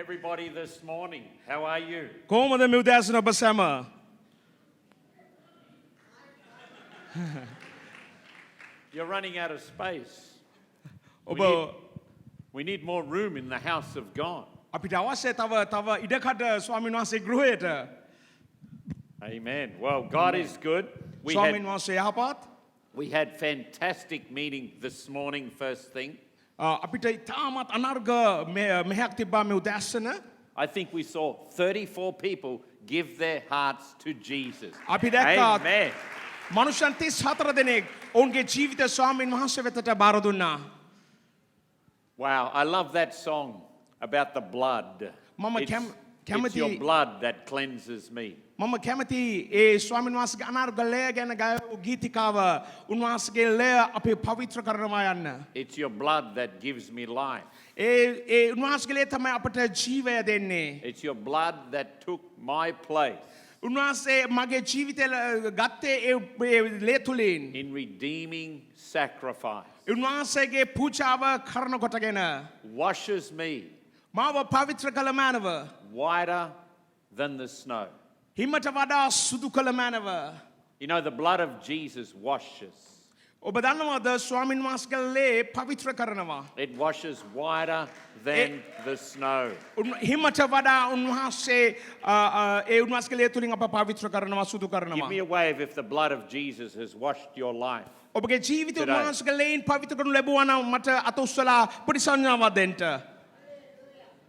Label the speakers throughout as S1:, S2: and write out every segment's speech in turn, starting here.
S1: everybody this morning. How are you?
S2: කොහොමද මේ උදෑසන ඔබ සැම?
S1: You're running out of space.
S2: ඔබ
S1: We need more room in the house of God.
S2: අපිට අවශ්‍ය තව ඉඩකඩ ස්වාමීන් වහන්සේ ගෘහයට.
S1: Amen. Well, God is good.
S2: ස්වාමීන් වහන්සේ යහපත්.
S1: We had fantastic meeting this morning, first thing.
S2: අපිට ඉතාමත් අනර්ග මෙහෙයක් තිබ්බා මේ උදෑසන.
S1: I think we saw 34 people give their hearts to Jesus.
S2: අපි දැක්කා
S1: Amen.
S2: මනුෂ්‍යයන් 34 දෙනෙක් ඔවුන්ගේ ජීවිත ස්වාමීන් වහන්සේ වෙතට බාර දුන්නා.
S1: Wow, I love that song about the blood.
S2: Mama,
S1: It's your blood that cleanses me.
S2: මම කැමති ඒ ස්වාමීන් වහන්සේගේ අනර්ග ලය ගැන ගායපු ගීතිකාව උන්වහන්සේගේ ලය අපි පවිත්‍ර කරනවා යන්න.
S1: It's your blood that gives me life.
S2: ඒ උන්වහන්සේගේ ලය තමයි අපට ජීවය දෙන්නේ.
S1: It's your blood that took my place
S2: උන්වහන්සේ මගේ ජීවිතය ගත්තේ ඒ ලේ තුලින්.
S1: in redeeming sacrifice.
S2: උන්වහන්සේගේ පූජාව කරන කොටගෙන
S1: Washes me
S2: මාව පවිත්‍ර කළ මැනව.
S1: whiter than the snow.
S2: හිමට වඩා සුදු කළ මැනව.
S1: You know, the blood of Jesus washes.
S2: ඔබ දන්නවද ස්වාමීන් වහන්සේගේ ලේ පවිත්‍ර කරනවා.
S1: It washes whiter than the snow.
S2: හිමට වඩා උන්වහන්සේ ඒ උන්වහන්සේගේ ලේ තුලින් අප පවිත්‍ර කරනවා සුදු
S1: Give
S2: කරනවා.
S1: me a wave if the blood of Jesus has washed your life.
S2: ඔබගේ ජීවිතය
S1: Today.
S2: උන්වහන්සේගේ ලේන් පවිත්‍ර කරනු ලැබුවා නම් මට අත උස්සලා පරිසංඥාවක් දෙන්න.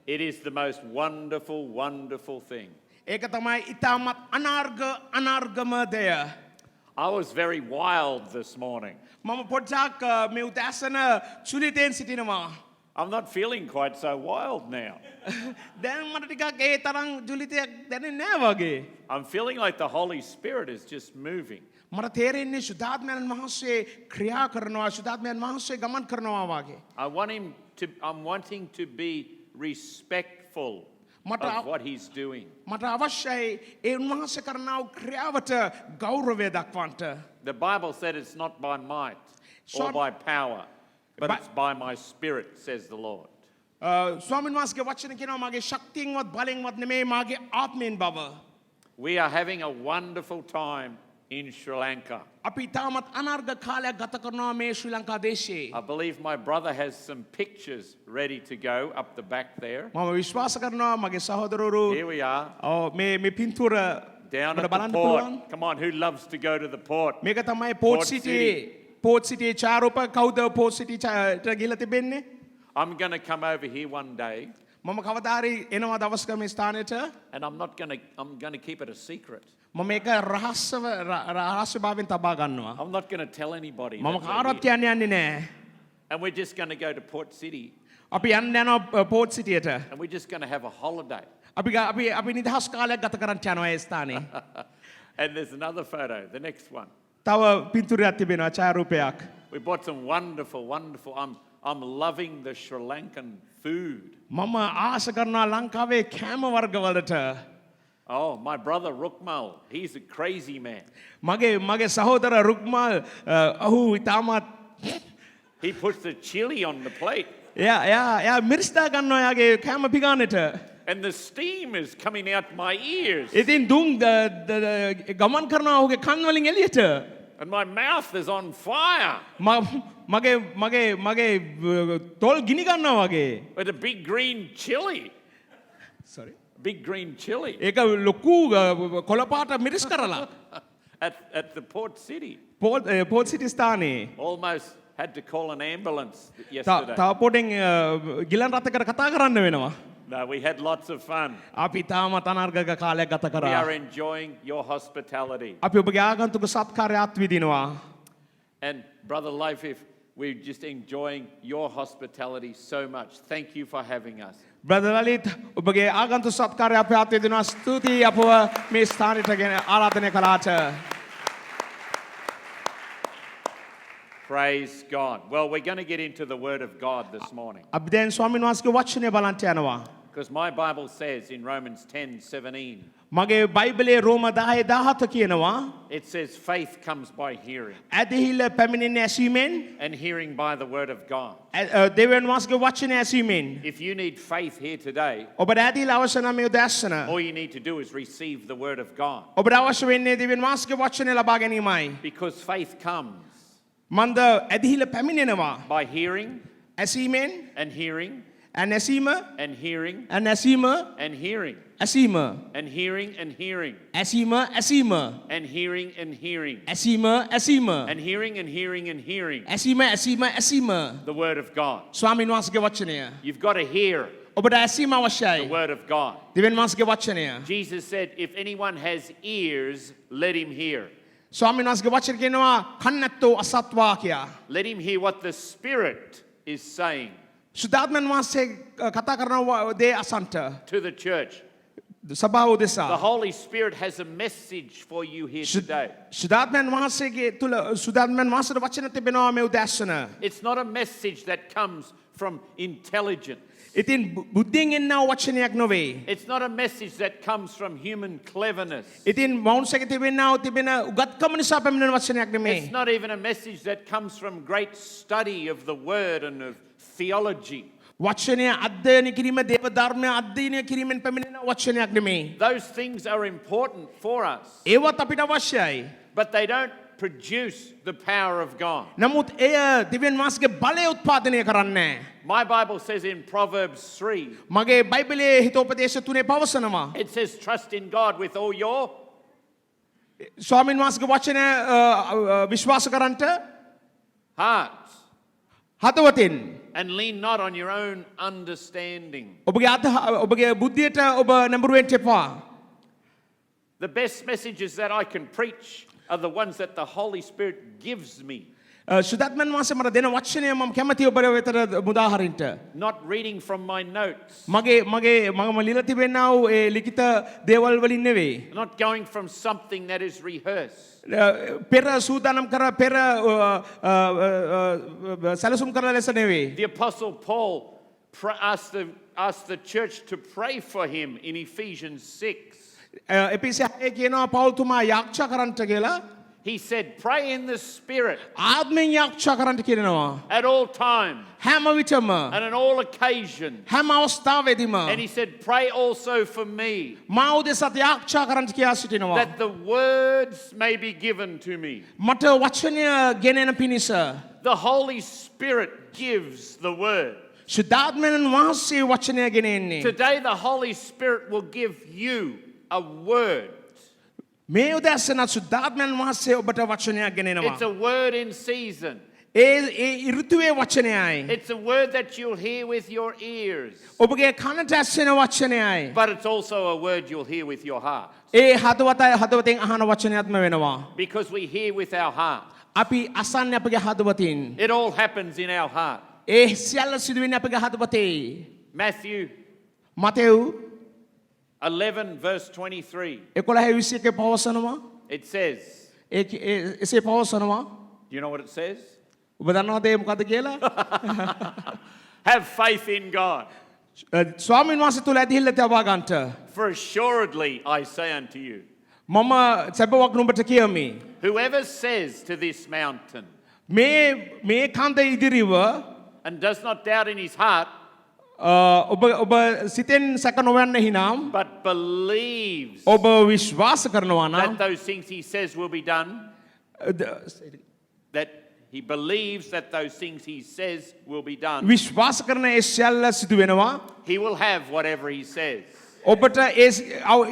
S1: It is the most wonderful, wonderful thing.
S2: ඒක තමයි ඊටමත් අනාර්ගම දෙය.
S1: I was very wild this morning.
S2: මම පොඩ්ඩක් මේ උදෑසන චුලිතෙන් සිටිනවා.
S1: I'm not feeling quite so wild now.
S2: දැන් මට ටිකක් ඒ තරම් ජුලිතයක් දැනෙන්නේ නැහැ වගේ.
S1: I'm feeling like the Holy Spirit is just moving.
S2: මට තේරෙන්නේ ශුද්ධාත්මයන් වහන්සේ ක්‍රියා කරනවා ශුද්ධාත්මයන් වහන්සේ ගමන් කරනවා වගේ.
S1: I'm wanting to be respectful
S2: Mata-
S1: of what he's doing.
S2: මට අවශ්‍යයි ඒ උන්වහන්සේ කරනා වූ ක්‍රියාවට ගෞරවය දක්වන්නට.
S1: The Bible said it's not by might or
S2: So-
S1: by power, but
S2: But-
S1: it's by my spirit, says the Lord.
S2: ස්වාමීන් වහන්සේගේ වචන කියනවා මගේ ශක්තියෙන්වත් බලයෙන්වත් නෙමෙයි මාගේ ආත්මයෙන් බව.
S1: We are having a wonderful time in Sri Lanka.
S2: අපි තාමත් අනර්ග කාලයක් ගත කරනවා මේ ශ්‍රී Lanka දේශයේ.
S1: I believe my brother has some pictures ready to go up the back there.
S2: මම විශ්වාස කරනවා මගේ සහෝදරවරු
S1: Here we are,
S2: මේ පින්තූර
S1: down
S2: මට
S1: at the
S2: බලන්න පුළුවන්.
S1: port. Come on, who loves to go to the port?
S2: මේක තමයි
S1: Port
S2: පෝට් සිටි චාරූප කවුද පෝට් සිටිට ගිහලා තිබෙන්නේ?
S1: I'm going to come over here one day,
S2: මම කවදා හරි එනවා දවසක මේ ස්ථානෙට.
S1: and I'm going to keep it a secret.
S2: මම මේක රහස්‍යභාවයෙන් තබා ගන්නවා.
S1: I'm not going to tell anybody.
S2: මම
S1: that we're
S2: කාටවත්
S1: here.
S2: කියන්න යන්නේ නැහැ.
S1: And we're just going to go to Port City,
S2: අපි යන්න යනවා port සිටියට.
S1: and we're just going to have a holiday.
S2: අපි නිදහස් කාලයක් ගත කරන්න යනවා ඒ ස්ථානේ.
S1: And there's another photo, the next one.
S2: තව පින්තූරයක් තිබෙනවා ඡායාරූපයක්.
S1: We bought some wonderful. I'm loving the Sri Lankan food.
S2: මම ආස කරනවා ලංකාවේ කෑම වර්ගවලට.
S1: Oh, my brother Rukmal, he's a crazy man.
S2: මගේ සහෝදර රුක්මල් ඔහු ඉතාමත්
S1: He puts the chili on the plate,
S2: එයා මිරිස්දා ගන්නවා යාගේ කෑම පිගානෙට.
S1: and the steam is coming out my ears,
S2: ඉතින් දුම් ගමන් කරනවා ඔහුගේ කන් වලින් එළියට.
S1: and my mouth is on fire
S2: මගේ තොල් ගිනි ගන්නවා වගේ.
S1: with a big green chili.
S2: sorry.
S1: Big green chili
S2: ඒක ලොකු කොළපාට මිරිස් කරලා
S1: at the Port City.
S2: Port සිටි ස්ථානයේ.
S1: Almost had to call an ambulance yesterday.
S2: තව පොඩෙන් ගිලන් රථයකට කතා කරන්න වෙනවා.
S1: No, we had lots of fun.
S2: අපි තාමත් අනර්ගක කාලයක් ගත
S1: We are
S2: කරා.
S1: enjoying your hospitality.
S2: අපි ඔබගේ ආගන්තුක සත්කාරයත් විදිනවා.
S1: And Brother Leifif, we're just enjoying your hospitality so much. Thank you for having us.
S2: Brother Lalith ඔබගේ ආගන්තුක සත්කාරය අපි අත් විදිනවා. ස්තුතියි අපව මේ ස්ථානෙට ගෙන ආරාධනය කළාට.
S1: Praise God. Well, we're going to get into the Word of God this morning.
S2: අපි දැන් ස්වාමීන් වහන්සේගේ වචනය බලන්න යනවා.
S1: Because my Bible says in Romans 10:17,
S2: මගේ බයිබලයේ රෝම 10:17 කියනවා
S1: it says faith comes by hearing,
S2: ඇදහිල්ල පැමිණෙන්නේ ඇසීමෙන්
S1: and hearing by the word of God.
S2: දෙවියන් වහන්සේගේ වචනය ඇසීමෙන්
S1: If you need faith here today,
S2: ඔබට ඇදහිල්ල අවශ්‍ය නම් මේ උදෑසන
S1: all you need to do is receive the word of God.
S2: ඔබට අවශ්‍ය වෙන්නේ දෙවියන් වහන්සේගේ වචනය ලබා ගැනීමයි
S1: Because faith comes
S2: මන්ද ඇදහිල්ල පැමිණෙනවා
S1: by hearing
S2: ඇසීමෙන්
S1: and hearing
S2: ඇසීම
S1: and hearing
S2: ඇසීම
S1: and hearing
S2: ඇසීම
S1: and hearing and hearing
S2: ඇසීම ඇසීම
S1: and hearing and hearing
S2: ඇසීම ඇසීම
S1: and hearing and hearing and hearing
S2: ඇසීම ඇසීම ඇසීම
S1: the word of God.
S2: ස්වාමීන් වහන්සේගේ වචනය
S1: You've got to hear
S2: ඔබට ඇසීම
S1: the
S2: අවශ්‍යයි
S1: word of God.
S2: දෙවියන් වහන්සේගේ වචනය
S1: Jesus said, if anyone has ears, let him hear.
S2: ස්වාමීන් වහන්සේගේ වචන කියනවා කන්නැත්තෝ අසත්වා කියා
S1: Let him hear what the Spirit is saying
S2: සුදාත්මන් වහන්සේ කතා කරන දේ අසන්ට
S1: to the church.
S2: සභාව
S1: The
S2: දෙසා
S1: Holy Spirit has a message for you here today.
S2: සුදාත්මන් වහන්සේගේ තුල සුදාත්මන් වහන්සේට වචන තිබෙනවා මේ උදෑසන
S1: It's not a message that comes from intelligence.
S2: ඉතින් බුද්ධියෙන් එන්නා වචනයක් නොවේ
S1: It's not a message that comes from human cleverness.
S2: ඉතින් මවුන්සේක තිබෙනා තිබෙන උගත්කම නිසා පැමිණෙන වචනයක් නෙමේ
S1: It's not even a message that comes from great study of the word and of theology.
S2: වචනය අධ්‍යයනය කිරීම දේව ධර්මය අධ්‍යයනය කිරීමෙන් පැමිණෙන වචනයක් නෙමේ
S1: Those things are important for us,
S2: ඒවත් අපිට අවශ්‍යයි
S1: but they don't produce the power of God.
S2: නමුත් එය දෙවියන් වහන්සේගේ බලය උත්පාදනය කරන්නේ
S1: My Bible says in Proverbs 3,
S2: මගේ බයිබලයේ හිතෝපදේශ 3 පවසනවා
S1: it says, trust in God with all your
S2: ස්වාමීන් වහන්සේගේ වචනය විශ්වාස කරන්ට
S1: heart
S2: හදවතින්
S1: and lean not on your own understanding.
S2: ඔබගේ බුද්ධියට ඔබ නැඹුරු වෙන්න එපා.
S1: The best messages that I can preach are the ones that the Holy Spirit gives me,
S2: සුදාත්මන් වහන්සේ මට දෙන වචනය මම කැමතියි ඔබ වෙතට මුදාහරින්න.
S1: not reading from my notes,
S2: මම ලියලා තිබෙනා වූ ඒ ලිඛිත දේවල් වලින් නෙවෙයි.
S1: not going from something that is rehearsed.
S2: පෙර සූදානම් කර පෙර සැලසුම් කරන ලෙස නෙවෙයි.
S1: The Apostle Paul asked the church to pray for him in Ephesians 6.
S2: එපිසි 6 කියනවා පෞල්තුමා යාක්ෂා කරන්ට කියලා.
S1: He said, pray in the Spirit
S2: ආත්මෙන් යාක්ෂා කරන්ට කියනවා.
S1: at all times
S2: හැම විටම
S1: and on all occasions.
S2: හැම අවස්ථාවෙදිම
S1: And he said, pray also for me,
S2: මා උදෙසත් යාක්ෂා කරන්ට කියා සිටිනවා.
S1: that the words may be given to me.
S2: මට වචනය ගෙනෙන පිණිස
S1: The Holy Spirit gives the word.
S2: ශුද්ධාත්මයන් වහන්සේ වචනය ගෙනෙන්නේ.
S1: Today, the Holy Spirit will give you a word.
S2: මේ උදැසන ශුද්ධාත්මයන් වහන්සේ ඔබට වචනයක් ගෙනෙනවා.
S1: It's a word in season.
S2: A ඍතුවේ වචනයයි.
S1: It's a word that you'll hear with your ears.
S2: ඔබගේ කනට ඇසෙන වචනයයි.
S1: But it's also a word you'll hear with your heart.
S2: ඒ හදවතෙන් අහන වචනයක්ම වෙනවා.
S1: Because we hear with our heart.
S2: අපි අසන්නේ අපගේ හදවතින්.
S1: It all happens in our heart.
S2: ඒ සියල්ල සිදුවෙන්නේ අපගේ හදවතේ.
S1: Matthew
S2: Matthew
S1: 11 verse 23.
S2: 11:21 පවසනවා.
S1: It says,
S2: එසේ පවසනවා.
S1: do you know what it says?
S2: ඔබ දන්නවද ඒ මොකද කියලා?
S1: Have faith in God.
S2: ස්වාමීන් වහන්සේ තුල ඇදහිල්ල තබා ගන්නට.
S1: For assuredly I say unto you,
S2: මම සැබවක් නුඹට කියමි.
S1: whoever says to this mountain
S2: මේ කන්ද ඉදිරිව
S1: and does not doubt in his heart,
S2: ඔබ සිතෙන් සැක නොවන්න හිනම්
S1: but believes
S2: ඔබ විශ්වාස කරනවා
S1: that
S2: නම්
S1: those things he says will be done, that he believes that those things he says will be done,
S2: විශ්වාස කරන ඒ සියල්ල සිදු වෙනවා.
S1: he will have whatever he says.
S2: ඔබට ඒ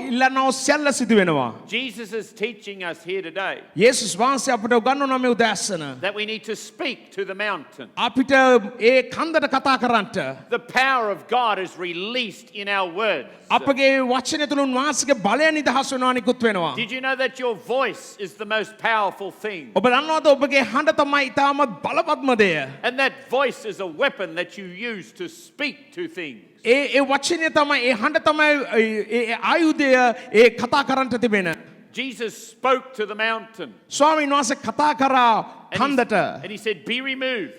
S2: ඉල්ලනව සියල්ල සිදු වෙනවා.
S1: Jesus is teaching us here today
S2: යේසුස් වහන්සේ අපට උගන්වනවා මේ උදෑසන.
S1: that we need to speak to the mountain.
S2: අපිට ඒ කන්දට කතා කරන්නට.
S1: The power of God is released in our words.
S2: අපගේ වචනය තුළ උන්වහන්සේගේ බලය නිදහස් වෙනවා නිකුත් වෙනවා.
S1: Did you know that your voice is the most powerful thing?
S2: ඔබ දන්නවද ඔබගේ හඬ තමයි ඉතාමත් බලවත්ම දෙය.
S1: And that voice is a weapon that you use to speak to things.
S2: ඒ වචනය තමයි ඒ හඬ තමයි ඒ ආයුධය ඒ කතා කරන්නට තිබෙන.
S1: Jesus spoke to the mountain
S2: ස්වාමීන් වහන්සේ කතා කරා කන්දට.
S1: and he said, be removed.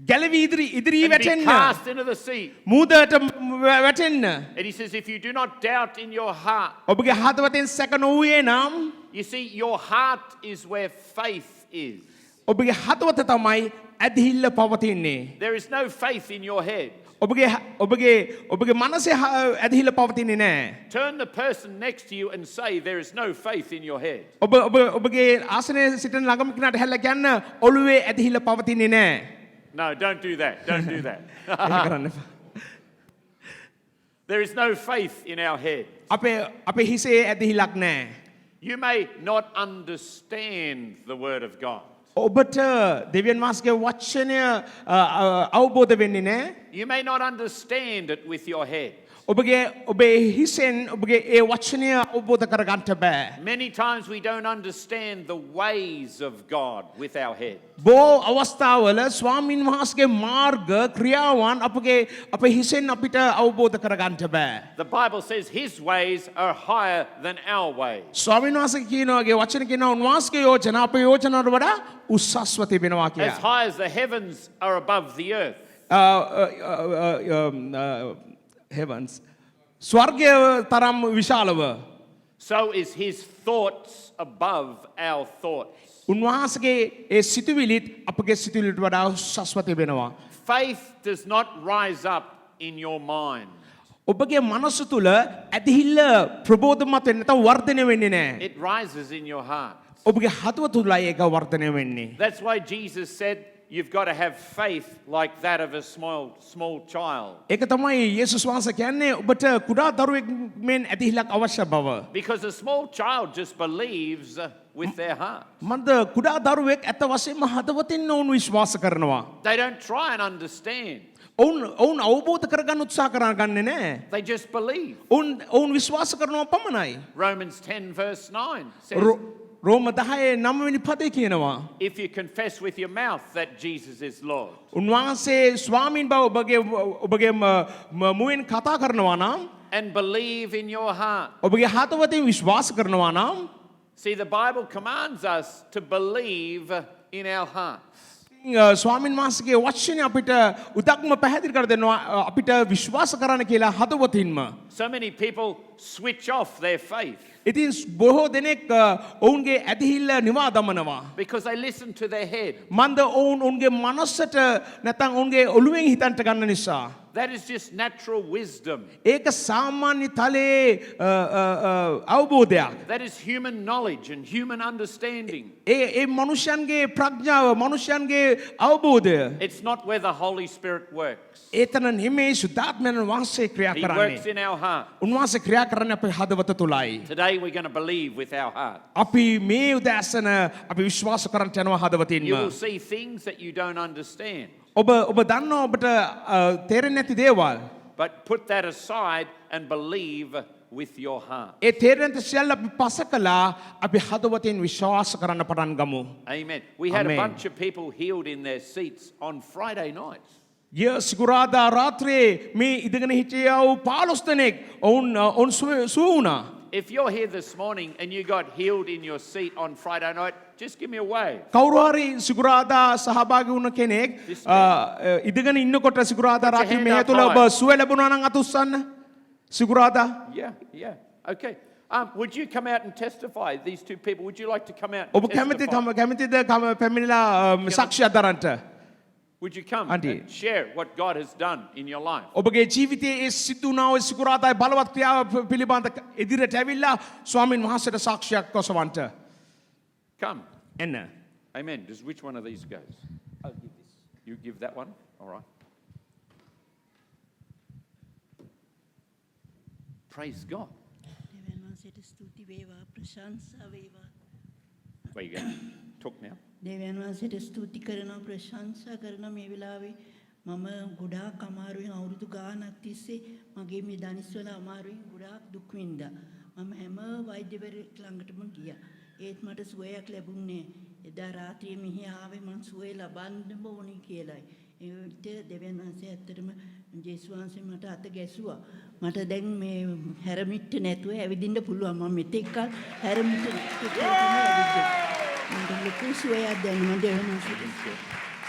S2: ගැලවී ඉදිරී
S1: and be
S2: වැටෙන්න.
S1: cast into the sea.
S2: මූදට වැටෙන්න.
S1: And he says, if you do not doubt in your heart,
S2: ඔබගේ හදවතෙන් සැක නොවූයේ නම්
S1: you see, your heart is where faith is.
S2: ඔබගේ හදවත තමයි ඇදහිල්ල පවතින්නේ.
S1: There is no faith in your head.
S2: ඔබගේ මනසේ ඇදහිල්ල පවතින්නේ නෑ.
S1: Turn the person next to you and say, there is no faith in your head.
S2: ඔබගේ ආසනයේ සිටින ළඟම කෙනාට හැල්ල කියන්න ඔළුවේ ඇදහිල්ල පවතින්නේ නෑ.
S1: No, don't do that. Don't do that.
S2: එහෙම කරන්න එපා.
S1: There is no faith in our head.
S2: අපේ හිසේ ඇදහිල්ලක් නෑ.
S1: You may not understand the word of God.
S2: ඔබට දෙවියන් වහන්සේගේ වචනය අවබෝධ වෙන්නේ නෑ.
S1: You may not understand it with your head.
S2: ඔබේ හිසෙන් ඔබගේ ඒ වචනය අවබෝධ කරගන්න බෑ.
S1: Many times we don't understand the ways of God with our head.
S2: බෝ අවස්ථාවල ස්වාමීන් වහන්සේගේ මාර්ග ක්‍රියාවන් අපේ හිසෙන් අපිට අවබෝධ කරගන්න බෑ.
S1: The Bible says his ways are higher than our ways.
S2: ස්වාමීන් වහන්සේ කියනවාගේ වචන කියනවා උන්වහන්සේගේ යෝජනා අපේ යෝජනාවට වඩා උස්සස්ව තිබෙනවා
S1: As
S2: කියලා.
S1: high as the heavens are above the earth.
S2: Heavens. ස්වර්ගය තරම් විශාලව.
S1: So is his thoughts above our thoughts.
S2: උන්වහන්සේගේ ඒ සිතුවිලිත් අපගේ සිතුවිලිට වඩා උස්සස්ව තිබෙනවා.
S1: Faith does not rise up in your mind.
S2: ඔබගේ මනස තුල ඇදහිල්ල ප්‍රබෝධමත් වෙන්නේ නැත්නම් වර්ධනය වෙන්නේ නැහැ.
S1: It rises in your heart.
S2: ඔබගේ හදවත තුලයි ඒක වර්ධනය වෙන්නේ.
S1: That's why Jesus said, you've got to have faith like that of a small child.
S2: ඒක තමයි යේසුස් වහන්සේ කියන්නේ ඔබට කුඩා දරුවෙක් මෙන් ඇදහිල්ලක් අවශ්‍ය බව.
S1: Because a small child just believes with their heart.
S2: මන්ද කුඩා දරුවෙක් ඇත්ත වශයෙන්ම හදවතින් ඔවුන් විශ්වාස කරනවා.
S1: They don't try and understand.
S2: ඔවුන් අවබෝධ කරගන්න උත්සාහ කරගන්නේ නැහැ.
S1: They just believe.
S2: ඔවුන් විශ්වාස කරනවා පමණයි.
S1: Romans 10 verse 9 says,
S2: රෝම 10 9 වෙනි පදේ කියනවා.
S1: if you confess with your mouth that Jesus is Lord.
S2: උන්වහන්සේ ස්වාමීන් බව ඔබගේ මුවෙන් කතා කරනවා නම්
S1: And believe in your heart.
S2: ඔබගේ හදවතින් විශ්වාස කරනවා නම්
S1: See, the Bible commands us to believe in our hearts.
S2: ස්වාමීන් වහන්සේගේ වචනේ අපිට උදක්ම පැහැදිලි කර දෙනවා අපිට විශ්වාස කරන්න කියලා හදවතින්ම.
S1: So many people switch off their faith
S2: ඉතින් බොහෝ දෙනෙක් ඔවුන්ගේ ඇදහිල්ල නිවා දමනවා.
S1: because they listen to their head.
S2: මන්ද ඔවුන්ගේ මනසට නැත්නම් ඔවුන්ගේ ඔළුවෙන් හිතන්ට ගන්න නිසා.
S1: That is just natural wisdom.
S2: ඒක සාමාන්‍ය තලයේ අවබෝධයක්.
S1: That is human knowledge and human understanding.
S2: ඒ මනුෂ්‍යයන්ගේ ප්‍රඥාව මනුෂ්‍යයන්ගේ අවබෝධය.
S1: It's not where the Holy Spirit works.
S2: ඒතන නෙමෙයි සුද්ධාත්මයන් වහන්සේ ක්‍රියා
S1: He works
S2: කරන්නේ.
S1: in our heart.
S2: උන්වහන්සේ ක්‍රියා කරන්නේ අපේ හදවත තුලයි.
S1: Today we're going to believe with our heart.
S2: අපි මේ උදෑසන අපි විශ්වාස කරන්න යනවා හදවතින්ම.
S1: You will see things that you don't understand.
S2: ඔබ දන්නවා ඔබට තේරෙන්නේ නැති දේවල්.
S1: But put that aside and believe with your heart.
S2: ඒ තේරෙන සියල්ල අපි පස කළා අපි හදවතින් විශ්වාස කරන්න පටන් ගමු.
S1: Amen. We had a
S2: Amen.
S1: bunch of people healed in their seats on Friday nights.
S2: සිකුරාදා රාත්‍රියේ මේ ඉඳගෙන හිටියා වූ 15 දෙනෙක් ඔවුන් සුව වුණා.
S1: If you're here this morning and you got healed in your seat on Friday night, just give me a wave.
S2: කවුරු හරි සිකුරාදා සහභාගී වුණ කෙනෙක් ඉඳගෙන ඉන්නකොට සිකුරාදා රාත්‍රියේ මෙහෙ තුල ඔබ සුව ලැබුණා නම් අත උස්සන්න. සිකුරාදා
S1: Yeah. Okay. Would you come out and testify? These two people, would you like to come out
S2: ඔබ
S1: and testify?
S2: කැමතිද පැමිණලා සාක්ෂියක් දරන්න?
S1: Would you come
S2: Auntie.
S1: and share what God has done in your life?
S2: ඔබගේ ජීවිතයේ ඒ සිද්ධ වුණා වූ සිකුරාදායි බලවත් ක්‍රියාව පිළිබඳ ඉදිරියට ඇවිල්ලා ස්වාමින් වහන්සේට සාක්ෂියක් ඔසවන්න.
S1: Come.
S2: එන්න.
S1: Amen. Which one of these goes? I'll give this. You give that one? All right. Praise God.
S3: දෙවියන් වහන්සේට ස්තුති වේවා ප්‍රශංසා වේවා.
S1: Where you go? Talk now.
S3: දෙවියන් වහන්සේට ස්තුති කරනවා ප්‍රශංසා කරනවා මේ වෙලාවේ මම ගොඩාක් අමාරුවෙන් අවුරුදු ගාණක් තිස්සේ මගේ මේ දනිස්වල අමාරුවෙන් ගොඩාක් දුක් විඳා. මම හැම වෛද්‍යවරයෙක් ළඟටම ගියා. ඒත් මට සුවයක් ලැබුණේ එදා රාත්‍රියේ මෙහි ආවේ මං සුවය ලබන්නම ඕනි කියලායි. ඒ විට දෙවියන් වහන්සේ ඇත්තටම ජේසුස් වහන්සේ මට අත ගැසුවා. මට දැන් මේ හැරමිට නැතුව ඇවිදින්න පුළුවන්. මම මෙතෙක් කල හැරමිට නැතුව ඇවිදින්න. මට ලොකු සුවයක් දැනෙනවා දෙවියන් වහන්සේට.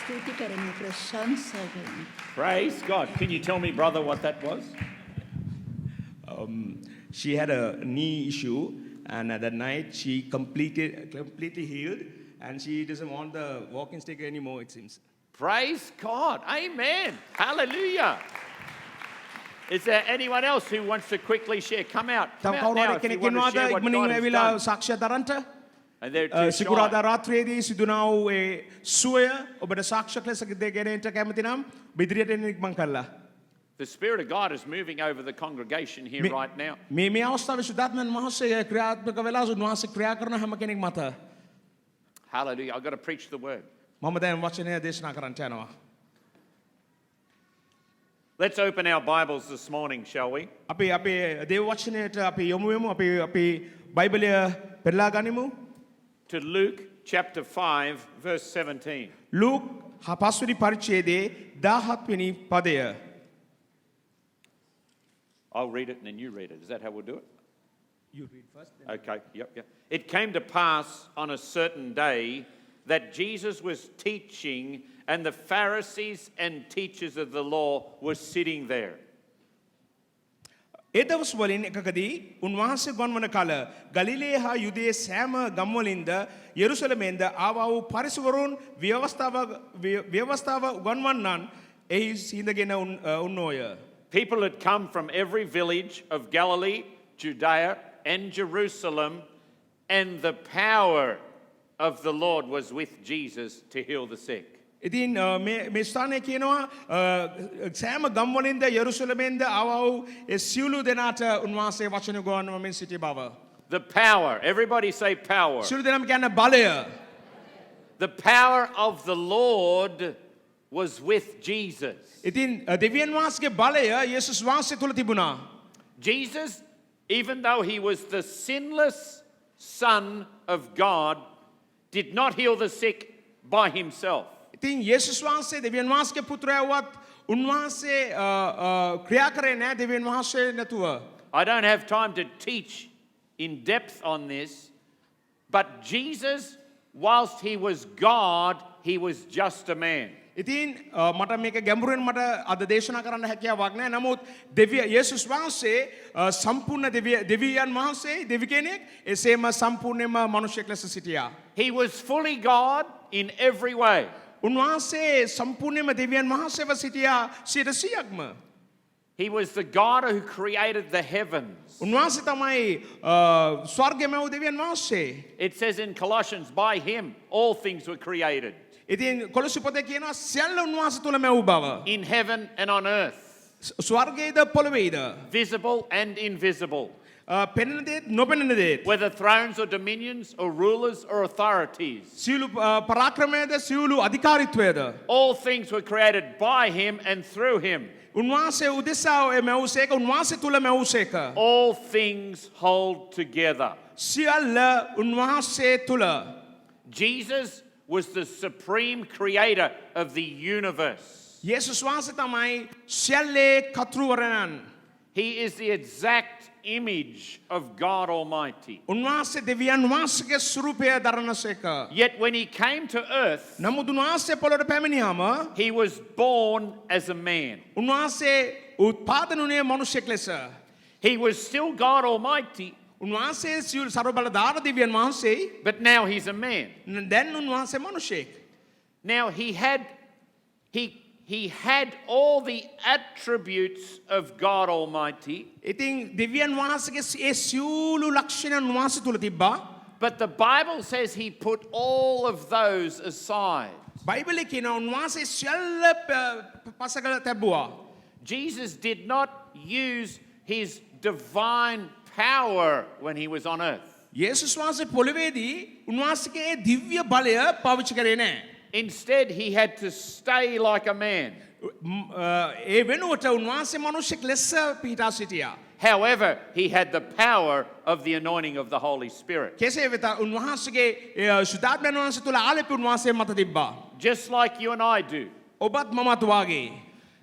S3: ස්තුති කරනවා ප්‍රශංසා කරනවා.
S1: Praise God. Can you tell me, brother, what that was?
S2: She had a knee issue, and at that night she completely healed, and she doesn't want the walking stick anymore, it seems.
S1: Praise God. Amen. Hallelujah. Is there anyone else who wants to quickly share? Come out. Come
S2: තව
S1: out now
S2: කවුරු
S1: if you
S2: කෙනෙක්
S1: want to
S2: ඉන්නවද
S1: share what
S2: ඉක්මනින්
S1: God has
S2: ඇවිල්ලා
S1: done.
S2: සාක්ෂිය දරන්න?
S1: And they're too
S2: සිකුරාදා
S1: shy.
S2: රාත්‍රියේදී සිදුනා වූ ඒ සුවය ඔබට සාක්ෂියක් ලෙස ගෙනෙන්න කැමති නම් බිදිරියට එන්න ඉක්මන් කළා.
S1: The Spirit of God is moving over the congregation here right now.
S2: මේ අවස්ථාවේ සුදාත්මන් වහන්සේ ක්‍රියාත්මක වෙලා උන්වහන්සේ ක්‍රියා කරන හැම කෙනෙක් මත
S1: Hallelujah. I've got to preach the word.
S2: මම දැන් වචනය දේශනා කරන්නට යනවා.
S1: Let's open our Bibles this morning, shall we?
S2: අපි දේව වචනයට අපි යොමු වෙමු. අපි බයිබලය පෙරලා ගනිමු.
S1: To Luke chapter 5, verse 17.
S2: Luke 5 වෙනි පරිච්ඡේදයේ 17 වෙනි පදය.
S1: I'll read it and then you read it. Is that how we'll do it?
S2: You read first.
S1: Okay, yep. It came to pass on a certain day that Jesus was teaching, and the Pharisees and teachers of the law were sitting there.
S2: ඒ දවස් වලින් එකකදී උන්වහන්සේ ගොන්වන කල ගලිලේ හා යුදේ සෑම ගම්වලින්ද යෙරුසලමෙන්ද ආවා වූ පරිසවරුන් ව්‍යවස්ථාව උගන්වන්නන් එහි සිඳගෙන උන්නෝය.
S1: People had come from every village of Galilee, Judea, and Jerusalem, and the power of the Lord was with Jesus to heal the sick.
S2: ඉතින් මේ ස්ථානයේ කියනවා සෑම ගම්වලින්ද යෙරුසලමෙන්ද ආවා වූ ඒ සියලු දෙනාට උන්වහන්සේ වචන ගොන්වමින් සිටි බව.
S1: The power. Everybody say power.
S2: සියලු දෙනාම කියන්නේ බලය.
S1: The power of the Lord was with Jesus.
S2: ඉතින් දෙවියන් වහන්සේගේ බලය යේසුස් වහන්සේ තුල තිබුණා.
S1: Jesus, even though he was the sinless Son of God, did not heal the sick by himself.
S2: ඉතින් යේසුස් වහන්සේ දෙවියන් වහන්සේගේ පුත්‍රයා වුවත් උන්වහන්සේ ක්‍රියා කරේ නැහැ දෙවියන් වහන්සේ නැතුව.
S1: I don't have time to teach in depth on this, but Jesus, whilst he was God, he was just a man.
S2: ඉතින් මට මේක ගැඹුරෙන් මට අද දේශනා කරන්න හැකියාවක් නැහැ. නමුත් යේසුස් වහන්සේ සම්පූර්ණ දෙවියන් වහන්සේ දෙවි කෙනෙක් එසේම සම්පූර්ණයෙන්ම මනුෂ්‍යෙක් ලෙස සිටියා.
S1: He was fully God in every way.
S2: උන්වහන්සේ සම්පූර්ණයෙන්ම දෙවියන් වහන්සේව සිටියා 100%ක්ම.
S1: He was the God who created the heavens.
S2: උන්වහන්සේ තමයි ස්වර්ගයම වූ දෙවියන් වහන්සේ.
S1: It says in Colossians, by him all things were created.
S2: ඉතින් කොලොසි පොතේ කියනවා සියල්ල උන්වහන්සේ තුල මැවූ බව.
S1: In heaven and on earth.
S2: ස්වර්ගයේද පොළොවේද.
S1: Visible and invisible.
S2: පෙනෙන දේත් නොපෙනෙන දේත්.
S1: Whether thrones or dominions or rulers or authorities.
S2: සියලු පරාක්‍රමයේද සියලු අධිකාරීත්වයේද.
S1: All things were created by him and through him.
S2: උන්වහන්සේ උදෙසා මැවූසේක උන්වහන්සේ තුල මැවූසේක.
S1: All things hold together.
S2: සියල්ල උන්වහන්සේ තුල.
S1: Jesus was the supreme creator of the universe.
S2: යේසුස් වහන්සේ තමයි සියල්ලේ කතුරුවරණන්.
S1: He is the exact image of God Almighty.
S2: උන්වහන්සේ දෙවියන් වහන්සේගේ ස්වරූපය දරනසේක.
S1: Yet when he came to earth,
S2: නමුත් උන්වහන්සේ පොළොවට පැමිණියාම
S1: he was born as a man.
S2: උන්වහන්සේ උත්පාදන වුණේ මිනිසෙක් ලෙස.
S1: He was still God Almighty,
S2: උන්වහන්සේ සියලු ਸਰව බලධාර දෙවියන් වහන්සේ.
S1: but now he's a man.
S2: දැන් උන්වහන්සේ මිනිසෙක්.
S1: Now he had all the attributes of God Almighty,
S2: ඉතින් දෙවියන් වහන්සේගේ ඒ සියලු ලක්ෂණ උන්වහන්සේ තුල තිබ්බා.
S1: but the Bible says he put all of those aside.
S2: බයිබලයේ කියනවා උන්වහන්සේ සියල්ල පසකල තැබුවා.
S1: Jesus did not use his divine power when he was on earth.
S2: යේසුස් වහන්සේ පොළොවේදී උන්වහන්සේගේ දිව්‍ය බලය පාවිච්චි කරේ නැහැ.
S1: Instead, he had to stay like a man.
S2: ඒ වෙනුවට උන්වහන්සේ මිනිසෙක් ලෙස පිහිටා සිටියා.
S1: However, he had the power of the anointing of the Holy Spirit.
S2: කෙසේ වෙතත් උන්වහන්සේගේ සුදාත්මයන් වහන්සේ තුල ආලේප උන්වහන්සේ මත තිබ්බා.
S1: Just like you and I do.
S2: ඔබත් මමත් වාගේ.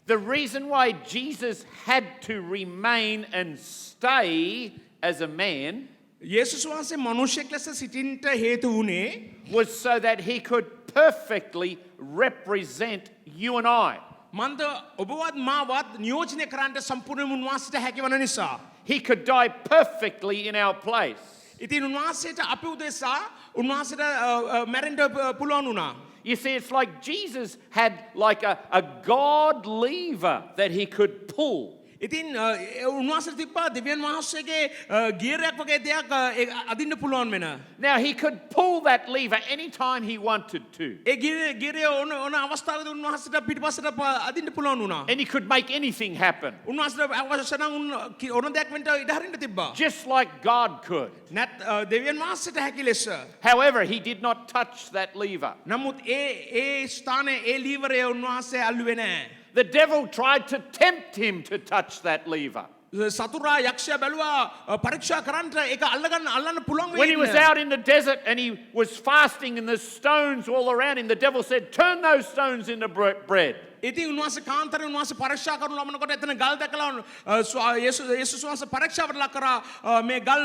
S1: The reason why Jesus had to remain and stay as a man
S2: යේසුස් වහන්සේ මිනිසෙක් ලෙස සිටින්නට හේතු වුණේ
S1: was so that he could perfectly represent you and I.
S2: මන්ද ඔබවත් මාවත් නියෝජනය කරන්නට සම්පූර්ණයෙන්ම උන්වහන්සේට හැකි වන නිසා.
S1: He could die perfectly in our place.
S2: ඉතින් උන්වහන්සේට අපි උදෙසා උන්වහන්සේට මැරෙන්න පුළුවන් වුණා.
S1: You see, it's like Jesus had like a God lever that he could pull.
S2: ඉතින් උන්වහන්සේට තිබ්බා දෙවියන් වහන්සේගේ ගියරයක් වගේ දෙයක් අදින්න පුළුවන් වෙන.
S1: Now, he could pull that lever anytime he wanted to.
S2: ඒ ගියරය ඕන අවස්ථාවකදී උන්වහන්සේට පිටිපස්සට අදින්න පුළුවන් වුණා.
S1: And he could make anything happen.
S2: උන්වහන්සේට අවශ්‍ය නම් ඕන දෙයක් වෙන්න ඉඩ හරින්න තිබ්බා.
S1: Just like God could.
S2: දෙවියන් වහන්සේට හැකි ලෙස.
S1: However, he did not touch that lever.
S2: නමුත් ඒ ස්ථානයේ ඒ ලීවරය උන්වහන්සේ අල්ලුවේ නැහැ.
S1: The devil tried to tempt him to touch that lever.
S2: සතුරා යක්ෂයා බැලුවා පරීක්ෂා කරන්න ඒක අල්ලන්න පුළුවන්
S1: When he was out in the desert and he was fasting and there's stones all around him, the devil said, turn those stones into bread.
S2: ඉතින් උන්වහන්සේ කාන්තරේ උන්වහන්සේ පරීක්ෂා කරනු ලබනකොට එතන ගල් දැකලා යේසුස් වහන්සේ පරීක්ෂාවට ලක් කරා මේ ගල්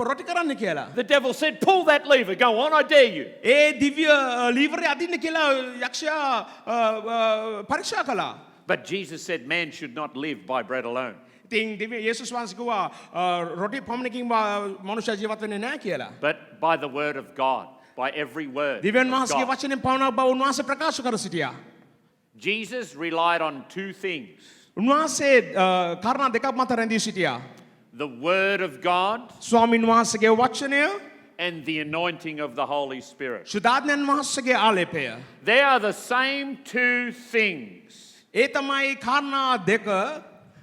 S2: රොටි කරන්න කියලා.
S1: The devil said, pull that lever, go on, I dare you.
S2: ඒ දිව්‍ය ලීවරය අදින්න කියලා යක්ෂයා පරීක්ෂා කළා.
S1: But Jesus said, man should not live by bread alone.
S2: ඉතින් දිව්‍ය යේසුස් වහන්සේ කිව්වා රොටි පමණකින් මනුෂ්‍ය ජීවත් වෙන්නේ නැහැ කියලා.
S1: But by the word of God, by every word.
S2: දිව්‍යන්
S1: of
S2: වහන්සේගේ
S1: God.
S2: වචනෙන් පවන බව උන්වහන්සේ ප්‍රකාශ කර සිටියා.
S1: Jesus relied on two things.
S2: උන්වහන්සේ කාරණා දෙකක් මත රැඳී සිටියා.
S1: The word of God
S2: ස්වාමින් වහන්සේගේ වචනය
S1: and the anointing of the Holy Spirit.
S2: සුදාත්මයන් වහන්සේගේ ආලේපය.
S1: They are the same two things
S2: ඒ තමයි කාරණා දෙක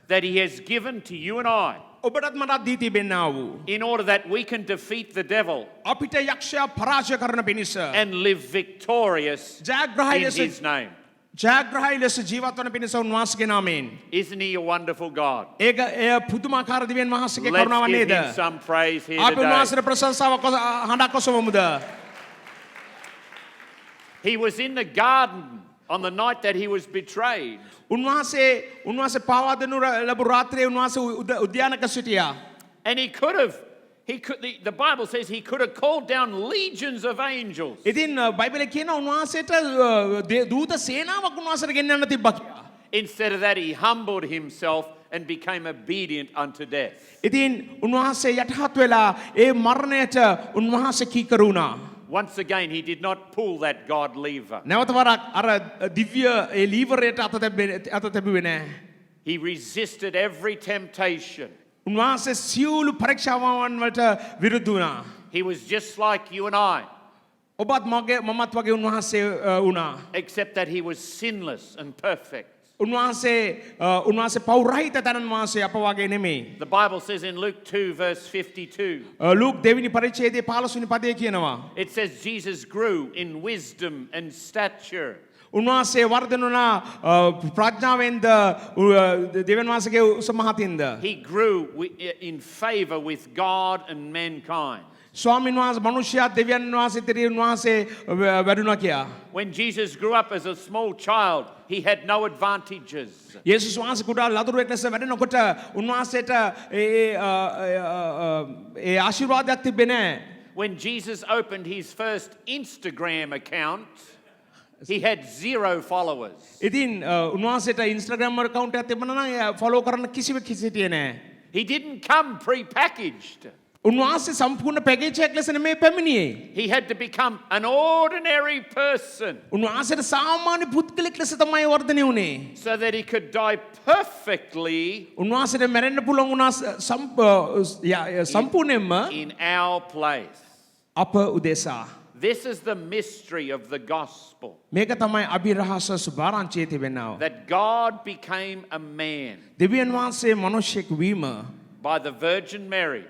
S1: that he has given to you and I
S2: ඔබටත් මටත් දී තිබෙන්නා වූ.
S1: in order that we can defeat the devil
S2: අපිට යක්ෂයා පරාජය කරන පිණිස
S1: and live victorious
S2: ජයග්‍රහී
S1: in
S2: ලෙස
S1: his name.
S2: ජයග්‍රහී ලෙස ජීවත් වන පිණිස උන්වහන්සේගේ නාමයෙන්.
S1: Isn't he a wonderful God?
S2: ඒක එය පුදුමාකාර දිව්‍යන් වහන්සේගේ
S1: Let's
S2: කරුණාව
S1: give
S2: නේද?
S1: him some praise here
S2: අපි
S1: today.
S2: උන්වහන්සේට ප්‍රශංසාවක් හඬක් ඔසවමුද?
S1: He was in the garden on the night that he was betrayed.
S2: උන්වහන්සේ පාවා දෙනු ලැබු රාත්‍රියේ උන්වහන්සේ උද්‍යානක සිටියා.
S1: And the Bible says he could have called down legions of angels.
S2: ඉතින් බයිබලයේ කියන උන්වහන්සේට දූත සේනාවක් උන්වහන්සේට ගෙන්නන්න තිබ්බා කියලා.
S1: Instead of that, he humbled himself and became obedient unto death.
S2: ඉතින් උන්වහන්සේ යටහත් වෙලා ඒ මරණයට උන්වහන්සේ කීකරු වුණා.
S1: Once again, he did not pull that God lever.
S2: නැවත වරක් අර දිව්‍ය ඒ ලීවරයට අත තැබුවේ නැහැ.
S1: He resisted every temptation.
S2: උන්වහන්සේ සියලු පරීක්ෂාවන් වලට විරුද්ධ වුණා.
S1: He was just like you and I,
S2: ඔබත් මමත් වගේ උන්වහන්සේ වුණා.
S1: except that he was sinless and perfect.
S2: උන්වහන්සේ පව් රහිත තැනන් වහන්සේ අප වගේ නෙමෙයි.
S1: The Bible says in Luke 2 verse 52,
S2: Luke දෙවෙනි පරිච්ඡේදයේ 15 වෙනි පදයේ කියනවා.
S1: it says Jesus grew in wisdom and stature.
S2: උන්වහන්සේ වර්ධනුණා ප්‍රඥාවෙන්ද දෙවියන් වහන්සේගේ උස මහතින්ද.
S1: He grew in favor with God and mankind.
S2: ස්වාමීන් වහන්සේ මනුෂ්‍යයා දෙවියන් වහන්සේ ඉදිරියේ උන්වහන්සේ වැඩුණා කියා.
S1: When Jesus grew up as a small child, he had no advantages.
S2: යේසුස් වහන්සේ කුඩා ලදරුවෙක් ලෙස වැඩෙනකොට උන්වහන්සේට ඒ ආශිර්වාදයක් තිබෙන්නේ නැහැ.
S1: When Jesus opened his first Instagram account, he had 0 followers.
S2: ඉතින් උන්වහන්සේට ඉන්ස්ටාග්‍රෑම් account එකක් තිබුණා නම් ෆලෝ කරන්න කිසිවෙක් හිටියේ නැහැ.
S1: He didn't come pre-packaged.
S2: උන්වහන්සේ සම්පූර්ණ පැකේජ් එකක් ලෙස නෙමෙයි පැමිණියේ.
S1: He had to become an ordinary person
S2: උන්වහන්සේට සාමාන්‍ය පුද්ගලෙක් ලෙස තමයි වර්ධනය වුණේ.
S1: so that he could die perfectly
S2: උන්වහන්සේට මැරෙන්න පුළුවන් වුණා සම්පූර්ණයෙන්ම
S1: in our place.
S2: අප උදෙසා.
S1: This is the mystery of the gospel.
S2: මේක තමයි අභිරහස සුභාරංචියේ තිබෙනවා.
S1: That God became a man
S2: දෙවියන් වහන්සේ මිනිසෙක් වීම
S1: by the Virgin Mary